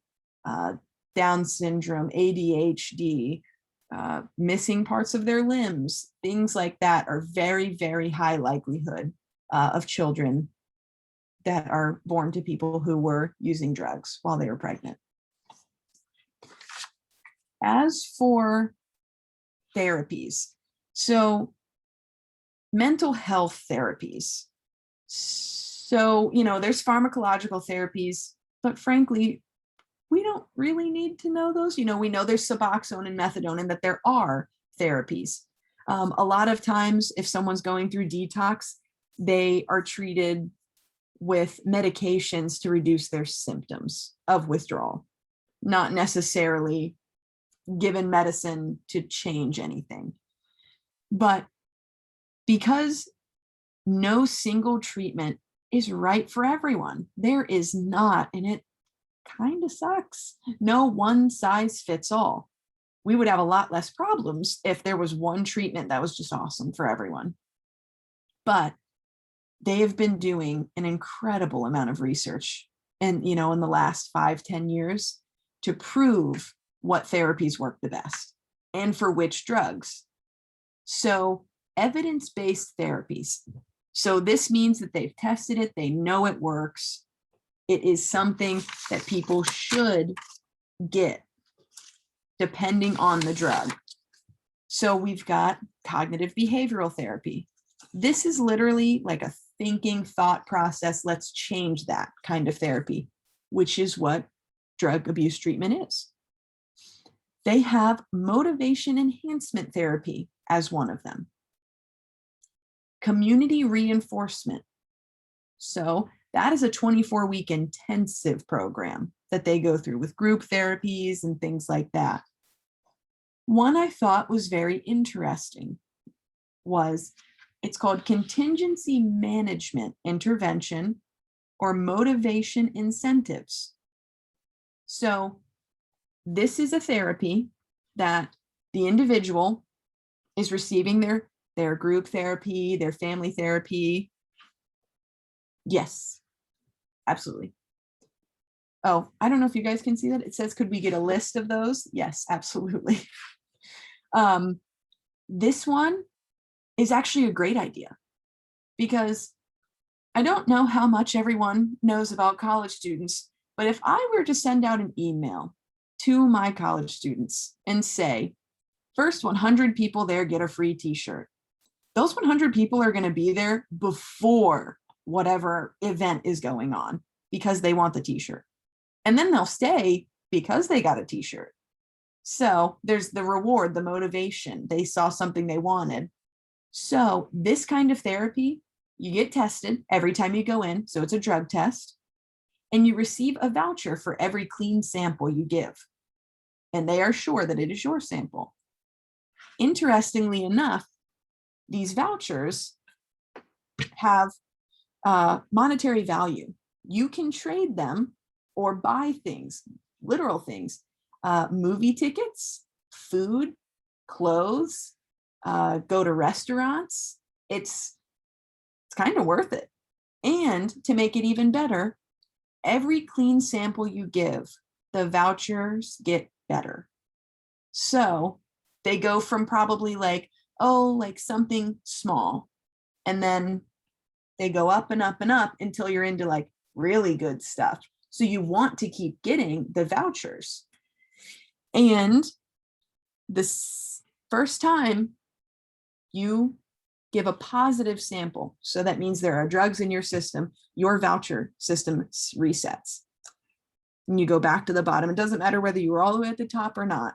Down syndrome, ADHD, missing parts of their limbs, things like that are very, very high likelihood of children that are born to people who were using drugs while they were pregnant. As for therapies, so mental health therapies. So, there's pharmacological therapies, but frankly, we don't really need to know those. We know there's Suboxone and Methadone and that there are therapies. A lot of times, if someone's going through detox, they are treated with medications to reduce their symptoms of withdrawal, not necessarily given medicine to change anything. But because no single treatment is right for everyone, there is not, and it kind of sucks, no one size fits all. We would have a lot less problems if there was one treatment that was just awesome for everyone. But they have been doing an incredible amount of research and in the last 5-10 years to prove what therapies work the best and for which drugs. So evidence-based therapies. So this means that they've tested it, they know it works. It is something that people should get depending on the drug. So we've got cognitive behavioral therapy. This is literally like a thinking thought process. Let's change that kind of therapy, which is what drug abuse treatment is. They have motivation enhancement therapy as one of them. Community reinforcement. So that is a 24-week intensive program that they go through with group therapies and things like that. One I thought was very interesting was it's called contingency management intervention or motivation incentives. So this is a therapy that the individual is receiving their group therapy, their family therapy. Yes, absolutely. Oh, I don't know if you guys can see that. It says, could we get a list of those? Yes, absolutely. This one is actually a great idea because I don't know how much everyone knows about college students, but if I were to send out an email to my college students and say, first 100 people there get a free t-shirt. Those 100 people are going to be there before whatever event is going on because they want the t-shirt. And then they'll stay because they got a t-shirt. So there's the reward, the motivation. They saw something they wanted. So this kind of therapy, you get tested every time you go in. So it's a drug test. And you receive a voucher for every clean sample you give. And they are sure that it is your sample. Interestingly enough, these vouchers have monetary value. You can trade them or buy things, literal things, movie tickets, food, clothes, go to restaurants. It's kind of worth it. And to make it even better, every clean sample you give, the vouchers get better. So they go from probably like something small, and then they go up and up and up until you're into like really good stuff. So you want to keep getting the vouchers. And this first time you give a positive sample, so that means there are drugs in your system, your voucher system resets. And you go back to the bottom. It doesn't matter whether you were all the way at the top or not.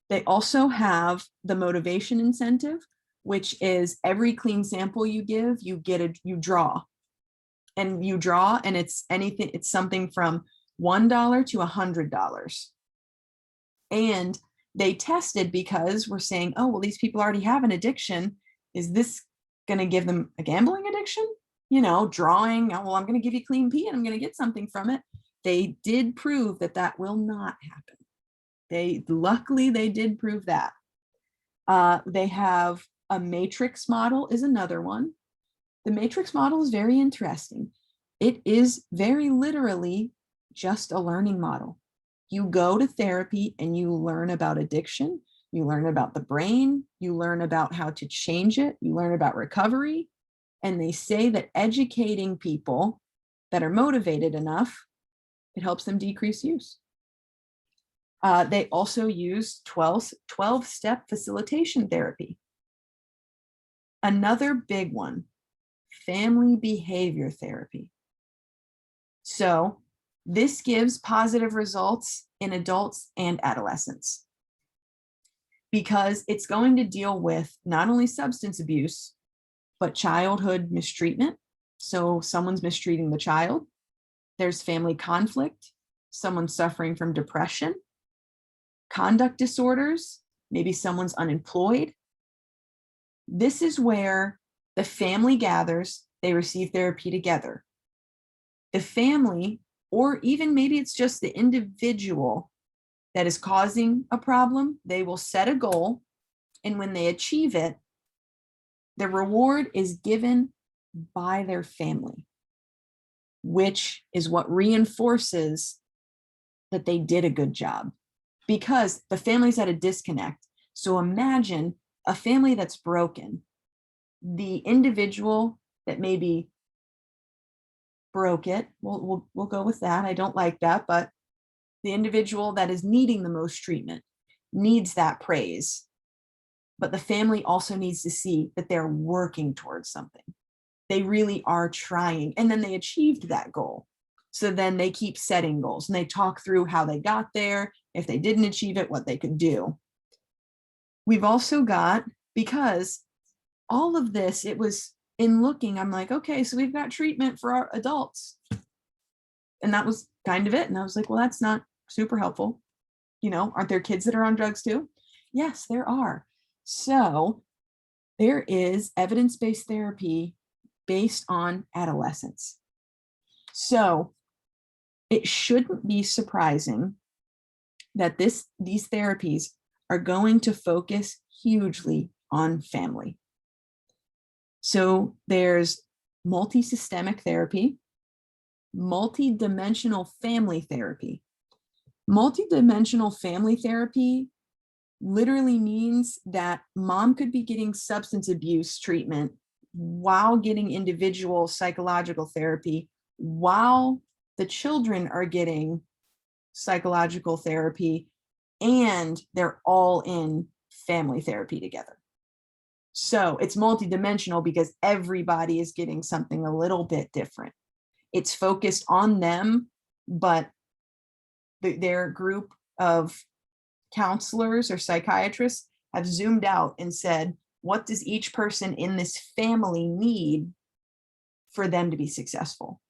They also have the motivation incentive, which is every clean sample you give, you draw. And you draw, and it's something from $1 to $100. And they tested because we're saying, oh, well, these people already have an addiction. Is this going to give them a gambling addiction, drawing, oh, well, I'm going to give you clean pee and I'm going to get something from it. They did prove that that will not happen. Luckily they did prove that. They have a matrix model is another one. The matrix model is very interesting. It is very literally just a learning model. You go to therapy and you learn about addiction, you learn about the brain, you learn about how to change it, you learn about recovery. And they say that educating people that are motivated enough, it helps them decrease use. They also use 12-step facilitation therapy. Another big one, family behavior therapy. So this gives positive results in adults and adolescents because it's going to deal with not only substance abuse, but childhood mistreatment. So someone's mistreating the child. There's family conflict, someone suffering from depression, conduct disorders, maybe someone's unemployed. This is where the family gathers, they receive therapy together. The family, or even maybe it's just the individual that is causing a problem, they will set a goal, and when they achieve it, the reward is given by their family, which is what reinforces that they did a good job because the family's at a disconnect. So imagine a family that's broken. The individual that maybe broke it, we'll go with that. I don't like that, but the individual that is needing the most treatment needs that praise. But the family also needs to see that they're working towards something. They really are trying. And then they achieved that goal. So then they keep setting goals and they talk through how they got there. If they didn't achieve it, what they could do. We've also got, because all of this, it was in looking, I'm like, okay, so we've got treatment for our adults. And that was kind of it. And I was like, well, that's not super helpful. Aren't there kids that are on drugs too? Yes, there are. So there is evidence-based therapy based on adolescence. So it shouldn't be surprising that these therapies are going to focus hugely on family. So there's multi-systemic therapy, multi-dimensional family therapy. Multi-dimensional family therapy literally means that mom could be getting substance abuse treatment while getting individual psychological therapy, while the children are getting psychological therapy, and they're all in family therapy together. So it's multidimensional because everybody is getting something a little bit different. It's focused on them, but their group of counselors or psychiatrists have zoomed out and said, what does each person in this family need for them to be successful?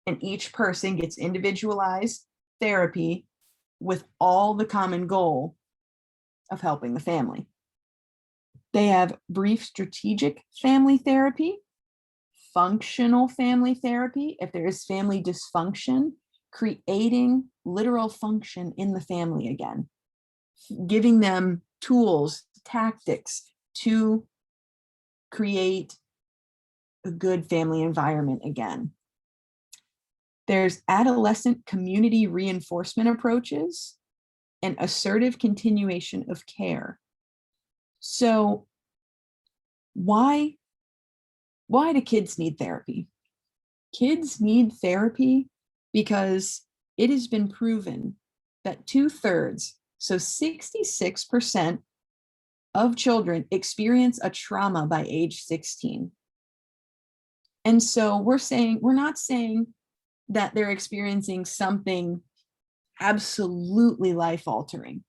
And each person gets individualized therapy with all the common goal of helping the family. They have brief strategic family therapy, functional family therapy, if there is family dysfunction, creating literal function in the family again, giving them tools, tactics to create a good family environment again. There's adolescent community reinforcement approaches and assertive continuation of care. So why do kids need therapy? Kids need therapy because it has been proven that 2/3, so 66% of children experience a trauma by age 16. And so we're not saying that they're experiencing something absolutely life-altering.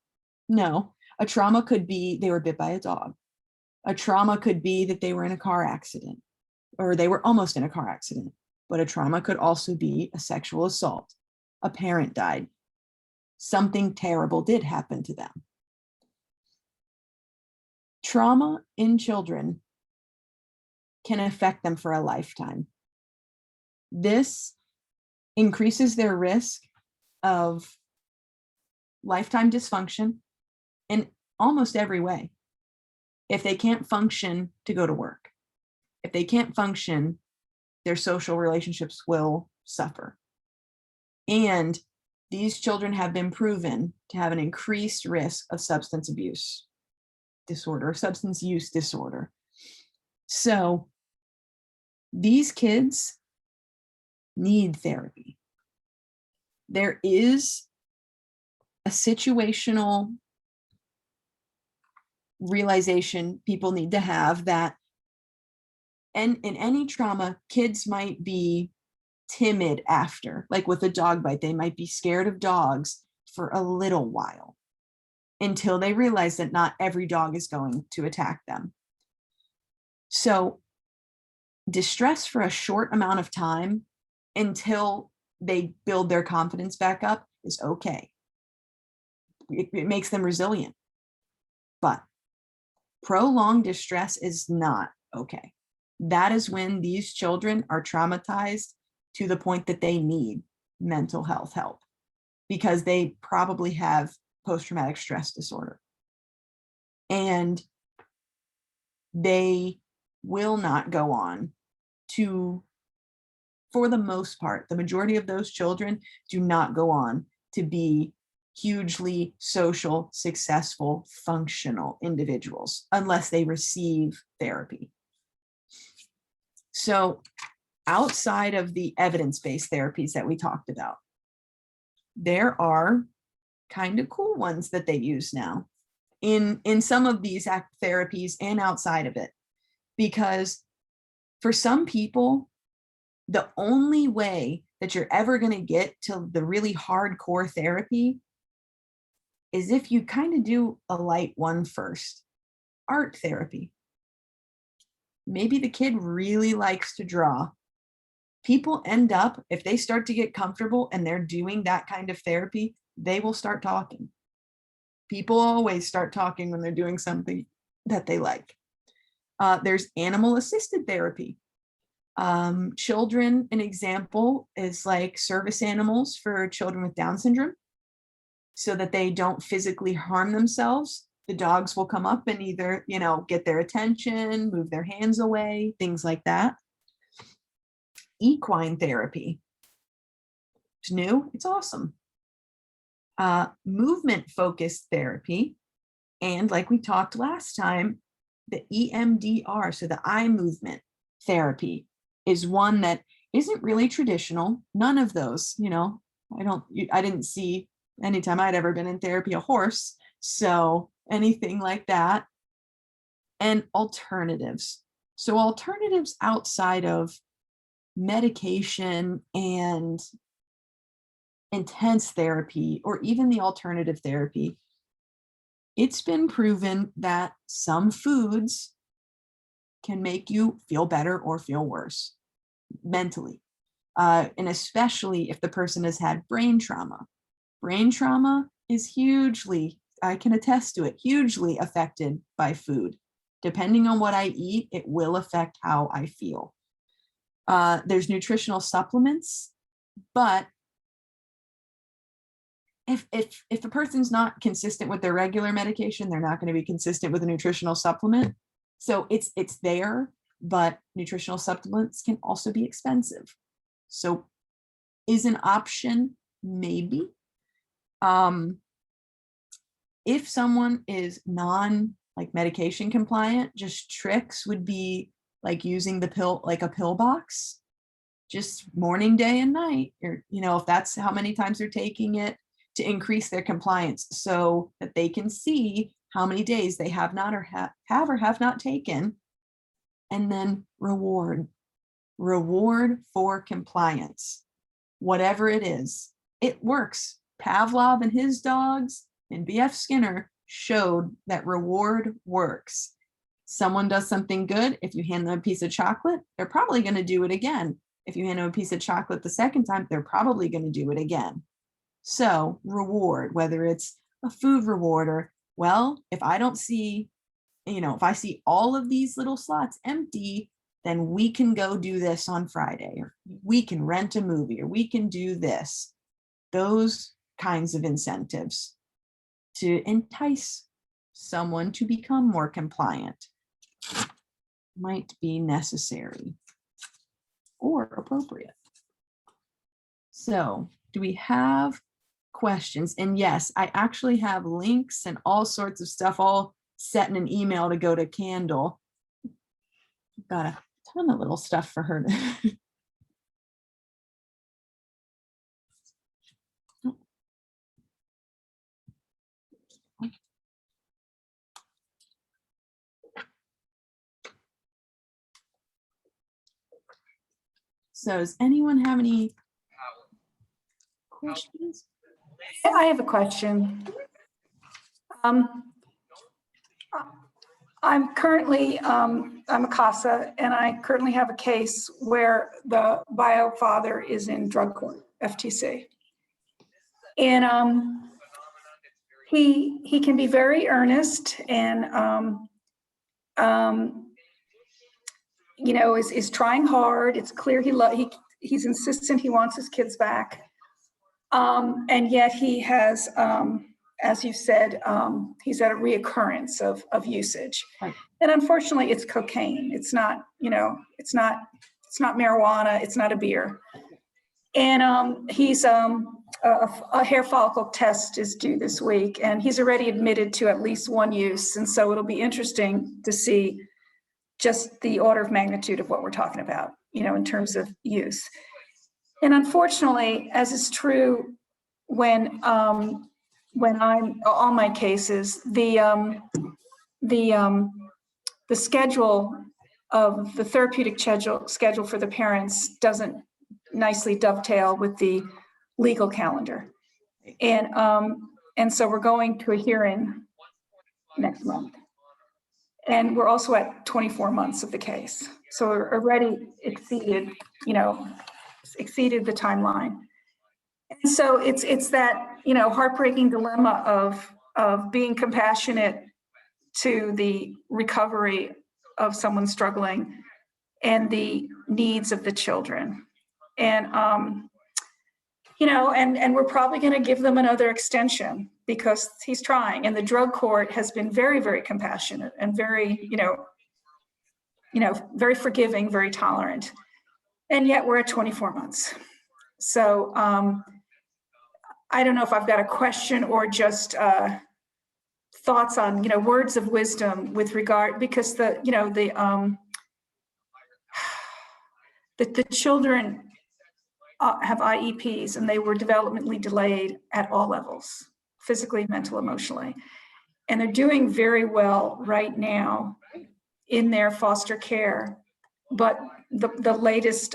No, a trauma could be they were bit by a dog. A trauma could be that they were in a car accident or they were almost in a car accident. But a trauma could also be a sexual assault. A parent died. Something terrible did happen to them. Trauma in children can affect them for a lifetime. This increases their risk of lifetime dysfunction in almost every way. If they can't function to go to work, if they can't function, their social relationships will suffer. And these children have been proven to have an increased risk of substance abuse disorder, substance use disorder. So these kids need therapy. There is a situational realization people need to have that, and in any trauma, kids might be timid after, like with a dog bite, they might be scared of dogs for a little while until they realize that not every dog is going to attack them. So distress for a short amount of time until they build their confidence back up is okay. It makes them resilient. But prolonged distress is not okay. That is when these children are traumatized to the point that they need mental health help because they probably have post-traumatic stress disorder. And they will not go on to, for the most part, the majority of those children do not go on to be hugely social, successful, functional individuals unless they receive therapy. So outside of the evidence-based therapies that we talked about, there are kind of cool ones that they use now in some of these therapies and outside of it. Because for some people, the only way that you're ever going to get to the really hardcore therapy is if you kind of do a light one first. Art therapy. Maybe the kid really likes to draw. People end up, if they start to get comfortable and they're doing that kind of therapy, they will start talking. People always start talking when they're doing something that they like. There's animal-assisted therapy. Children, an example is like service animals for children with Down syndrome so that they don't physically harm themselves. The dogs will come up and either, get their attention, move their hands away, things like that. Equine therapy. It's new, it's awesome. Movement-focused therapy. And like we talked last time, the EMDR, so the eye movement therapy, is one that isn't really traditional. None of those, I didn't see anytime I'd ever been in therapy a horse. So anything like that. And alternatives. So alternatives outside of medication and intense therapy, or even the alternative therapy, it's been proven that some foods can make you feel better or feel worse mentally. And especially if the person has had brain trauma. Brain trauma is hugely, I can attest to it, hugely affected by food. Depending on what I eat, it will affect how I feel. There's nutritional supplements, but if a person's not consistent with their regular medication, they're not going to be consistent with a nutritional supplement. So it's there, but nutritional supplements can also be expensive. So is an option, maybe. If someone is medication compliant, just tricks would be like using the pill, like a pill box, just morning, day, and night, or, if that's how many times they're taking it, to increase their compliance so that they can see how many days they have not or have not taken, and then reward for compliance, whatever it is. It works. Pavlov and his dogs and B.F. Skinner showed that reward works. Someone does something good, if you hand them a piece of chocolate, they're probably going to do it again. If you hand them a piece of chocolate the second time, they're probably going to do it again. So reward, whether it's a food reward or, well, if I don't see, if I see all of these little slots empty, then we can go do this on Friday, or we can rent a movie, or we can do this. Those kinds of incentives to entice someone to become more compliant might be necessary or appropriate. So, do we have questions? And yes, I actually have links and all sorts of stuff all set in an email to go to Candle. Got a ton of little stuff for her to So does anyone have any questions? I have a question. I'm currently, I'm a CASA, and I currently have a case where the bio father is in drug court, FTC. And he can be very earnest and, you know, is trying hard. It's clear he's insistent he wants his kids back. And yet he has, as you said, he's at a reoccurrence of usage. Right. And unfortunately, it's cocaine. It's not, you know, it's not marijuana. It's not a beer. And he's a hair follicle test is due this week, and he's already admitted to at least one use. And so it'll be interesting to see just the order of magnitude of what we're talking about, you know, in terms of use. And unfortunately, as is true when I'm on my cases, the schedule of the therapeutic schedule for the parents doesn't nicely dovetail with the legal calendar. And so we're going to a hearing next month. And we're also at 24 months of the case. So we're already exceeded the timeline. And so it's that, you know, heartbreaking dilemma of being compassionate to the recovery of someone struggling and the needs of the children. And, you know, and we're probably going to give them another extension because he's trying. And the drug court has been very, very compassionate and very, you know, very forgiving, very tolerant. And yet we're at 24 months. So I don't know if I've got a question or just thoughts on, you know, words of wisdom with regard, because the children have IEPs and they were developmentally delayed at all levels, physically, mental, emotionally. And they're doing very well right now in their foster care. But the latest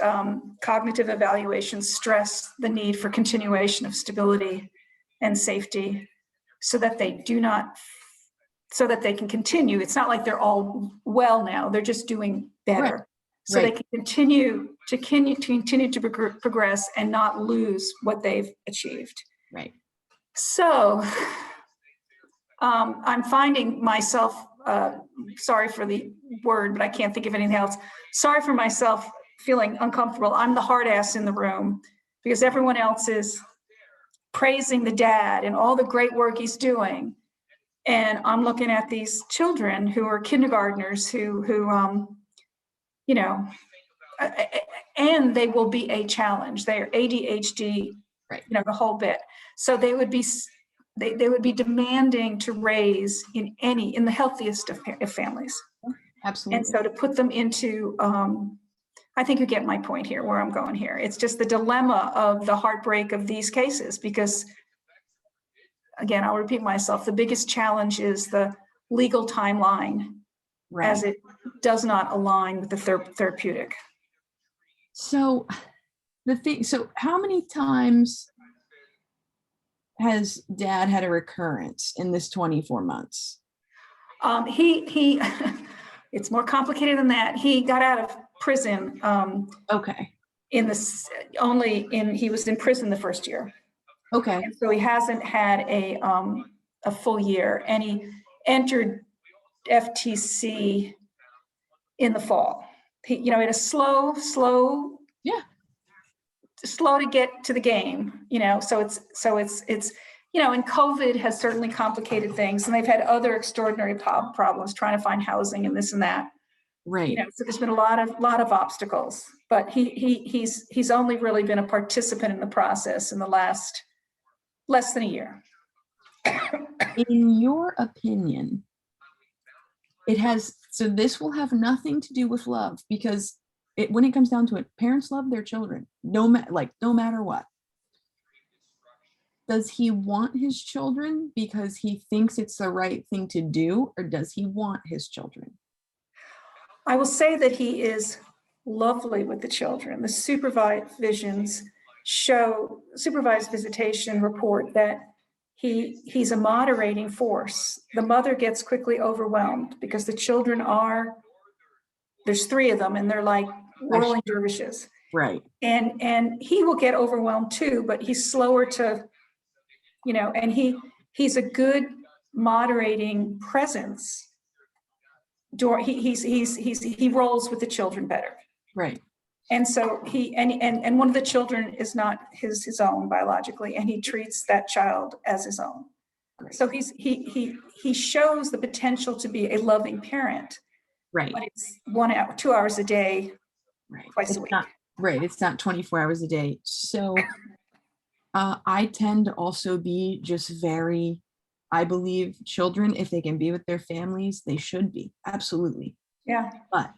cognitive evaluations stress the need for continuation of stability and safety so that they can continue. It's not like they're all well now, they're just doing better. Right. So they can continue to progress and not lose what they've achieved. Right. So I'm finding myself, sorry for the word, but I can't think of anything else. Sorry for myself feeling uncomfortable. I'm the hard ass in the room because everyone else is praising the dad and all the great work he's doing. And I'm looking at these children who are kindergartners who you know, and they will be a challenge. They are ADHD, right, you know, the whole bit. So they would be demanding to raise in the healthiest of families. Absolutely. And so to put them into, I think you get my point here, where I'm going here. It's just the dilemma of the heartbreak of these cases, because again, I'll repeat myself, the biggest challenge is the legal timeline, right, as it does not align with the therapeutic. So so how many times has dad had a recurrence in this 24 months? He it's more complicated than that. He got out of prison. Okay. He was in prison the first year. Okay. And so he hasn't had a full year, and he entered FTC in the fall. he had a slow Yeah. to get to the game, so it's and COVID has certainly complicated things, and they've had other extraordinary problems trying to find housing and this and that. Right. So there's been a lot of obstacles, but he's only really been a participant in the process in the last less than a year. In your opinion, so this will have nothing to do with love, because when it comes down to it, parents love their children, no matter what. Does he want his children because he thinks it's the right thing to do, or does he want his children? I will say that he is lovely with the children. The supervised visitation report that he's a moderating force. The mother gets quickly overwhelmed because the children there's 3 of them, and they're like whirling dervishes. Right. And he will get overwhelmed too, but he's slower to, and he's a good moderating presence. He rolls with the children better. Right. And so and one of the children is not his own biologically, and he treats that child as his own. Right. So he shows the potential to be a loving parent. Right. But it's 1 hour, 2 hours a day, Right. twice a week. Right. It's not 24 hours a day. So I tend to also be just I believe children, if they can be with their families, they should be. Absolutely. Yeah. But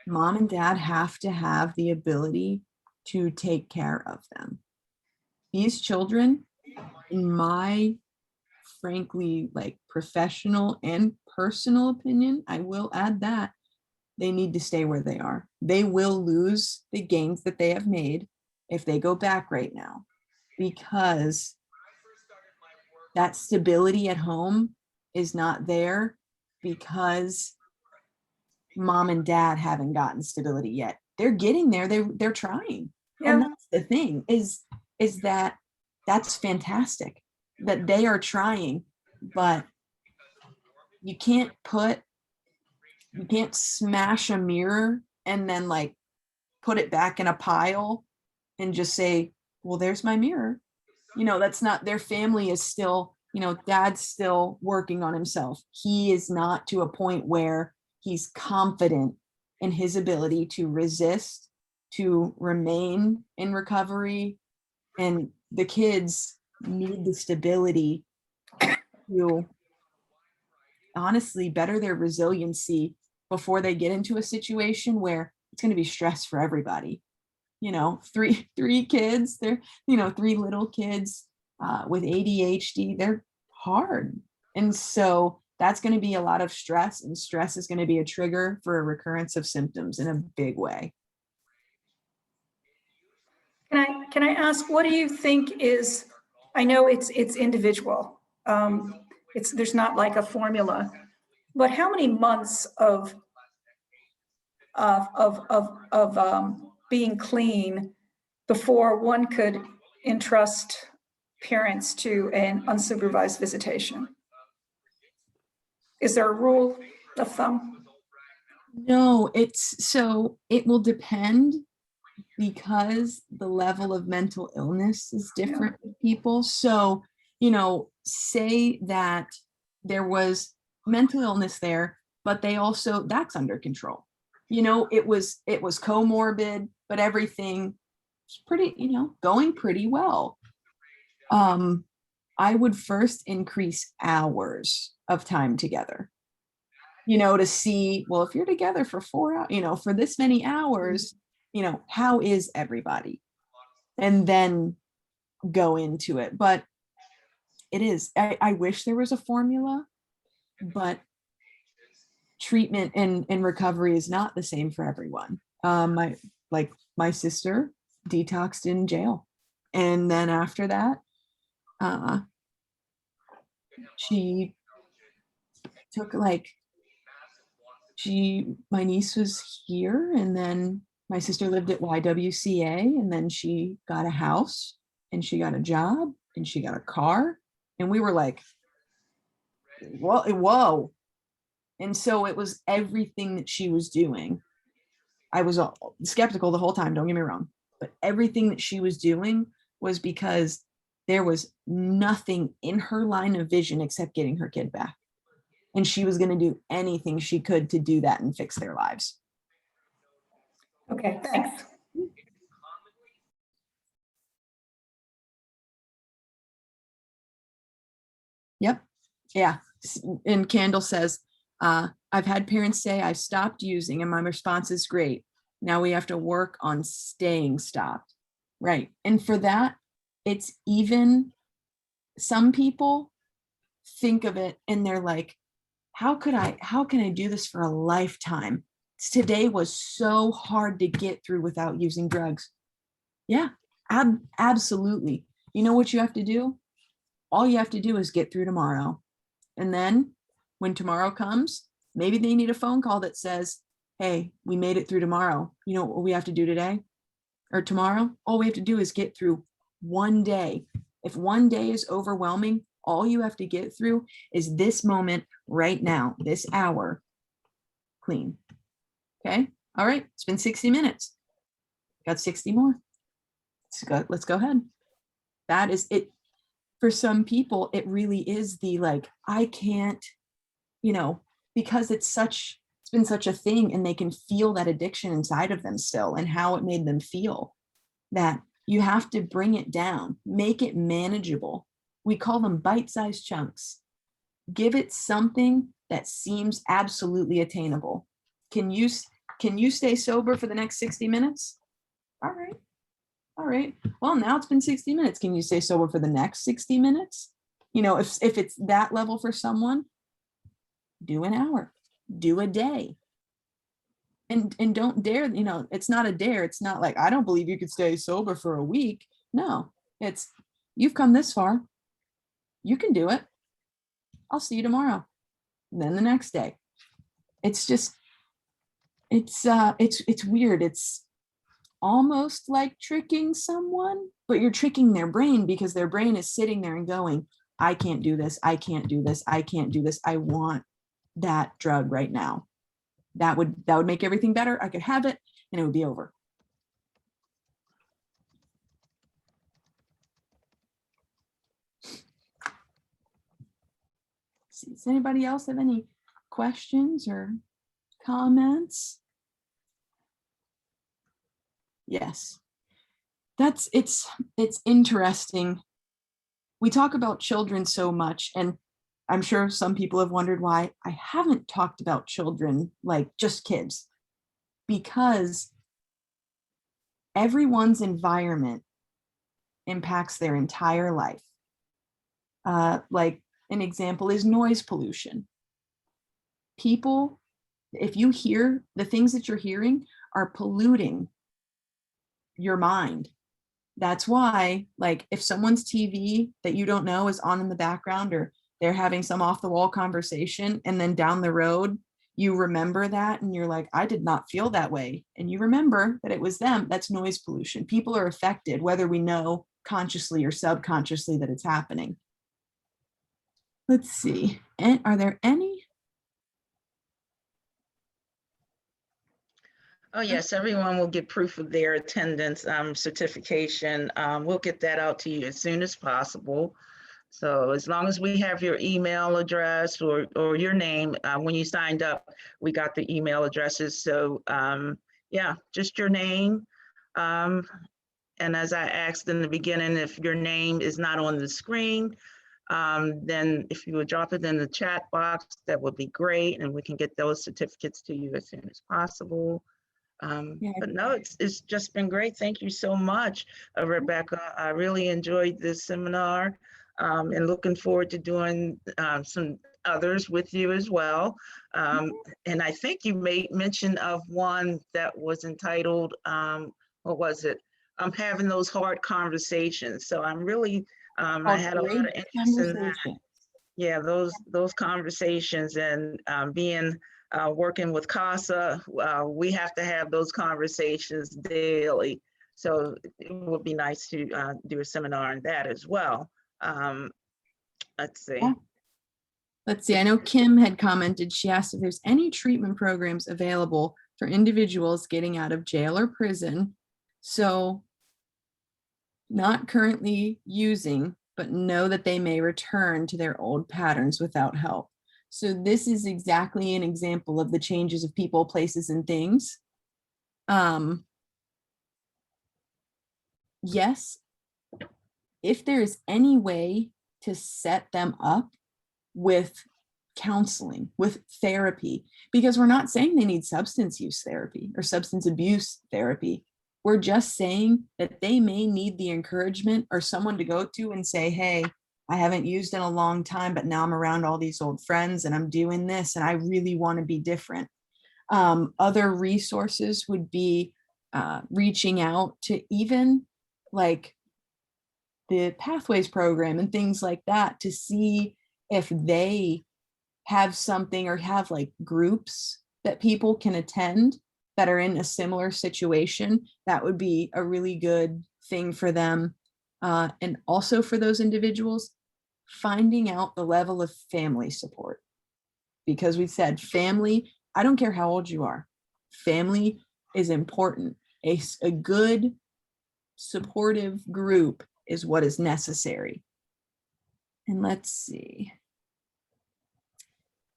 mom and dad have to have the ability to take care of them. These children, in my frankly, professional and personal opinion, I will add that they need to stay where they are. They will lose the gains that they have made if they go back right now, because that stability at home is not there, because mom and dad haven't gotten stability yet. They're getting there. They're trying. Yeah. And that's the thing is that's fantastic that they are trying, but you can't smash a mirror and then put it back in a pile and just say, well, there's my mirror. That's not, their family is still, dad's still working on himself. He is not to a point where he's confident in his ability to resist, to remain in recovery. And the kids need the stability to honestly better their resiliency before they get into a situation where it's going to be stress for everybody. Three kids, they're, 3 little kids with ADHD, they're hard. And so that's going to be a lot of stress, and stress is going to be a trigger for a recurrence of symptoms in a big way. Can I ask, what do you think is, I know it's individual. There's not like a formula, but how many months of being clean before one could entrust parents to an unsupervised visitation? Is there a rule of thumb? No, it will depend, because the level of mental illness is different with people. So, say that there was mental illness there, but that's under control. It was comorbid, but everything was pretty, going pretty well. I would first increase hours of time together, to see, well, if you're together for 4 hours, for this many hours, how is everybody? And then go into it. But it is, I wish there was a formula, but treatment and recovery is not the same for everyone. My sister detoxed in jail. And then after that, she took my niece was here, and then my sister lived at YWCA, and then she got a house, and she got a job, and she got a car, and we were like, whoa. And so it was everything that she was doing I was skeptical the whole time, don't get me wrong, but everything that she was doing was because there was nothing in her line of vision except getting her kid back. And she was going to do anything she could to do that and fix their lives. Okay, thanks. Yep. Yeah. And Candle says, I've had parents say I've stopped using and my response is great. Now we have to work on staying stopped. Right. And for that, it's even some people think of it and they're like, how can I do this for a lifetime? Today was so hard to get through without using drugs. Yeah, absolutely. You know what you have to do? All you have to do is get through tomorrow. And then when tomorrow comes, maybe they need a phone call that says, hey, we made it through tomorrow. You know what we have to do today or tomorrow? All we have to do is get through one day. If one day is overwhelming, all you have to get through is this moment right now, this hour, clean. Okay. All right. It's been 60 minutes. Got 60 more. Let's go ahead. That is it. For some people, it really is the like, I can't, because it's been such a thing and they can feel that addiction inside of them still and how it made them feel, that you have to bring it down, make it manageable. We call them bite-sized chunks. Give it something that seems absolutely attainable. Can you stay sober for the next 60 minutes? All right. All right. Well, now it's been 60 minutes. Can you stay sober for the next 60 minutes? If it's that level for someone, do an hour, do a day. And don't dare, it's not a dare. It's not like, I don't believe you could stay sober for a week. No, it's, you've come this far. You can do it. I'll see you tomorrow. And then the next day. It's just, it's weird. It's almost like tricking someone, but you're tricking their brain because their brain is sitting there and going, I can't do this. I can't do this. I can't do this. I want that drug right now. That would make everything better. I could have it and it would be over. Does anybody else have any questions or comments? Yes. It's interesting. We talk about children so much, and I'm sure some people have wondered why I haven't talked about children, like just kids, because everyone's environment impacts their entire life. Like an example is noise pollution. People, if you hear the things that you're hearing are polluting your mind. That's why, like, if someone's TV that you don't know is on in the background, or they're having some off the wall conversation, and then down the road, you remember that and you're like, I did not feel that way. And you remember that it was them. That's noise pollution. People are affected, whether we know consciously or subconsciously that it's happening. Let's see. And are there any? Oh, yes, everyone will get proof of their attendance certification. We'll get that out to you as soon as possible. So as long as we have your email address or your name, when you signed up, we got the email addresses. So yeah, just your name. And as I asked in the beginning, if your name is not on the screen, then if you would drop it in the chat box, that would be great. And we can get those certificates to you as soon as possible. But no, it's just been great. Thank you so much, Rebekkah. I really enjoyed this seminar and looking forward to doing some others with you as well. And I think you made mention of one that was entitled, what was it? I'm having those hard conversations. So I'm really, I had a lot of interest in that. Yeah, those conversations and being working with CASA, we have to have those conversations daily. So it would be nice to do a seminar on that as well. Let's see. Yeah. Let's see. I know Kim had commented. She asked if there's any treatment programs available for individuals getting out of jail or prison. So not currently using, but know that they may return to their old patterns without help. So this is exactly an example of the changes of people, places, and things. Yes, if there is any way to set them up with counseling, with therapy, because we're not saying they need substance use therapy or substance abuse therapy. We're just saying that they may need the encouragement or someone to go to and say, hey, I haven't used in a long time, but now I'm around all these old friends and I'm doing this and I really want to be different. Other resources would be reaching out to even like the Pathways program and things like that to see if they have something or have like groups that people can attend that are in a similar situation. That would be a really good thing for them. And also for those individuals, finding out the level of family support. Because we said family, I don't care how old you are, family is important. A good supportive group is what is necessary. And let's see.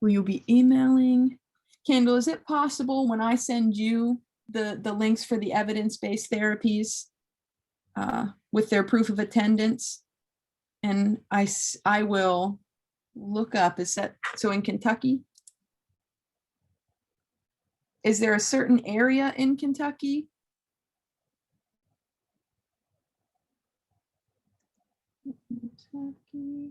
Will you be emailing? Kendall, is it possible when I send you the links for the evidence-based therapies with their proof of attendance? And I will look up, is that, so in Kentucky? Is there a certain area in Kentucky? Kentucky.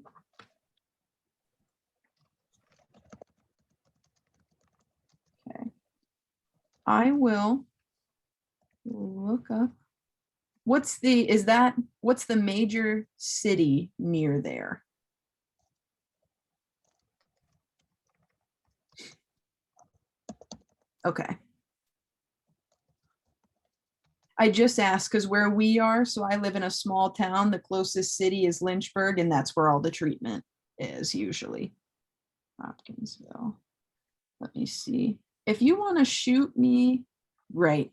Okay. I will look up. What's the major city near there? Okay. I just asked because where we are, so I live in a small town, the closest city is Lynchburg, and that's where all the treatment is usually. Hopkinsville. Let me see. If you want to shoot me, right.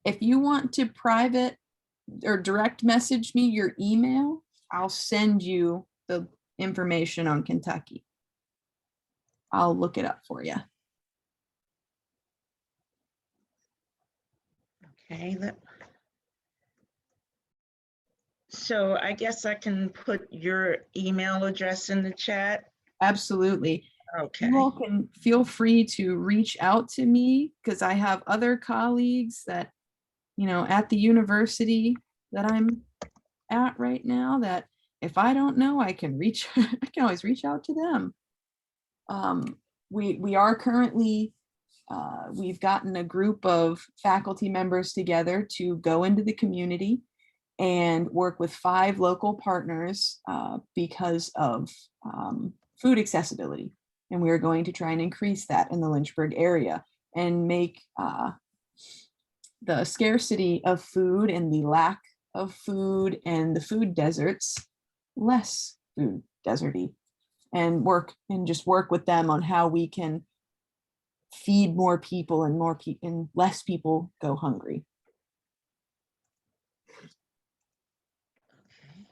If you want to private or direct message me your email, I'll send you the information on Kentucky. I'll look it up for you. Okay. So I guess I can put your email address in the chat. Absolutely. Okay. You all can feel free to reach out to me because I have other colleagues that, at the university that I'm at right now that if I don't know, I can always reach out to them. We are currently, we've gotten a group of faculty members together to go into the community and work with 5 local partners because of food accessibility. And we are going to try and increase that in the Lynchburg area and make the scarcity of food and the lack of food and the food deserts less food deserty, and just work with them on how we can feed more people and less people go hungry. Okay.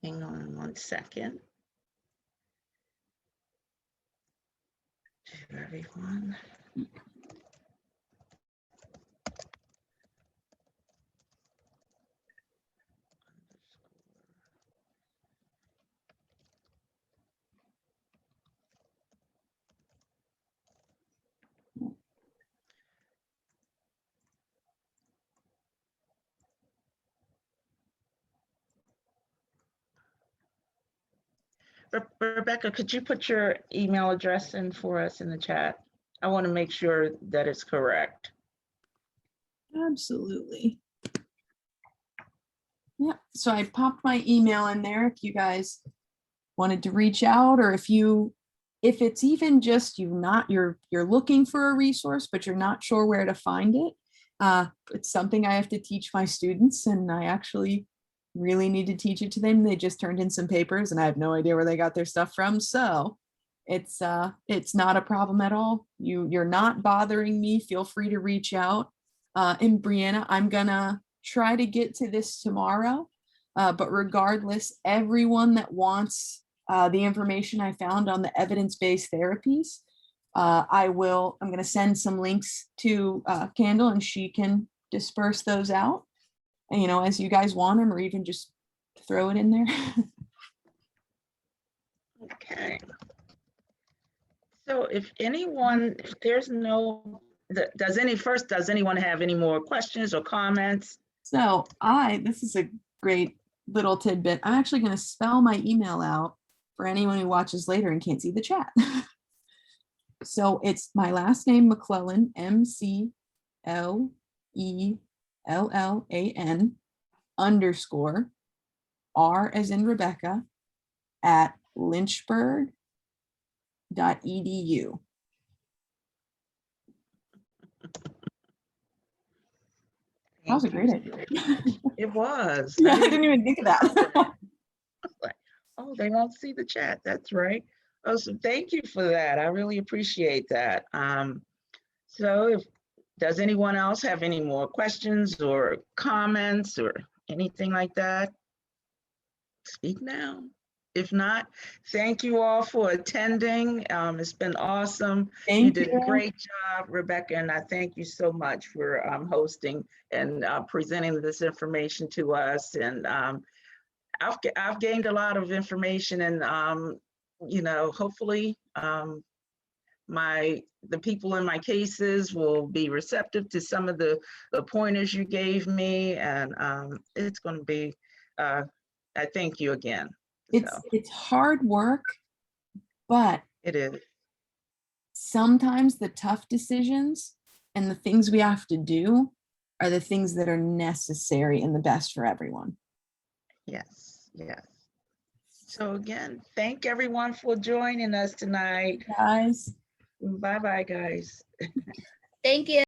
Hang on one second. To everyone. Rebekkah, could you put your email address in for us in the chat? I want to make sure that it's correct. Absolutely. Yeah, so I popped my email in there if you guys wanted to reach out, or if it's even just you're looking for a resource, but you're not sure where to find it. It's something I have to teach my students, and I actually really need to teach it to them. They just turned in some papers and I have no idea where they got their stuff from. So It's not a problem at all. You're not bothering me. Feel free to reach out. And Brianna, I'm gonna try to get to this tomorrow. But regardless, everyone that wants the information I found on the evidence-based therapies, I'm gonna send some links to Candle, and she can disperse those out, and, as you guys want them, or even just throw it in there. Okay. So if anyone, if there's no, does anyone have any more questions or comments? So this is a great little tidbit. I'm actually going to spell my email out for anyone who watches later and can't see the chat. So it's my last name, McLellan, MCLELLAN _ R as in Rebecca at Lynchburg.edu. That was a great idea. It was. Yeah, I didn't even think of that. Oh, they won't see the chat. That's right. Oh, so thank you for that. I really appreciate that. So does anyone else have any more questions or comments or anything like that? Speak now. If not, thank you all for attending. It's been awesome. You did a great job, Rebekah, and I thank you so much for hosting and presenting this information to us. And I've gained a lot of information, and hopefully the people in my cases will be receptive to some of the pointers you gave me, and it's going to be. I thank you again. It's hard work, but it is. Sometimes the tough decisions and the things we have to do are the things that are necessary and the best for everyone. Yes, yes. So again, thank everyone for joining us tonight. Guys. Bye-bye, guys. Thank you.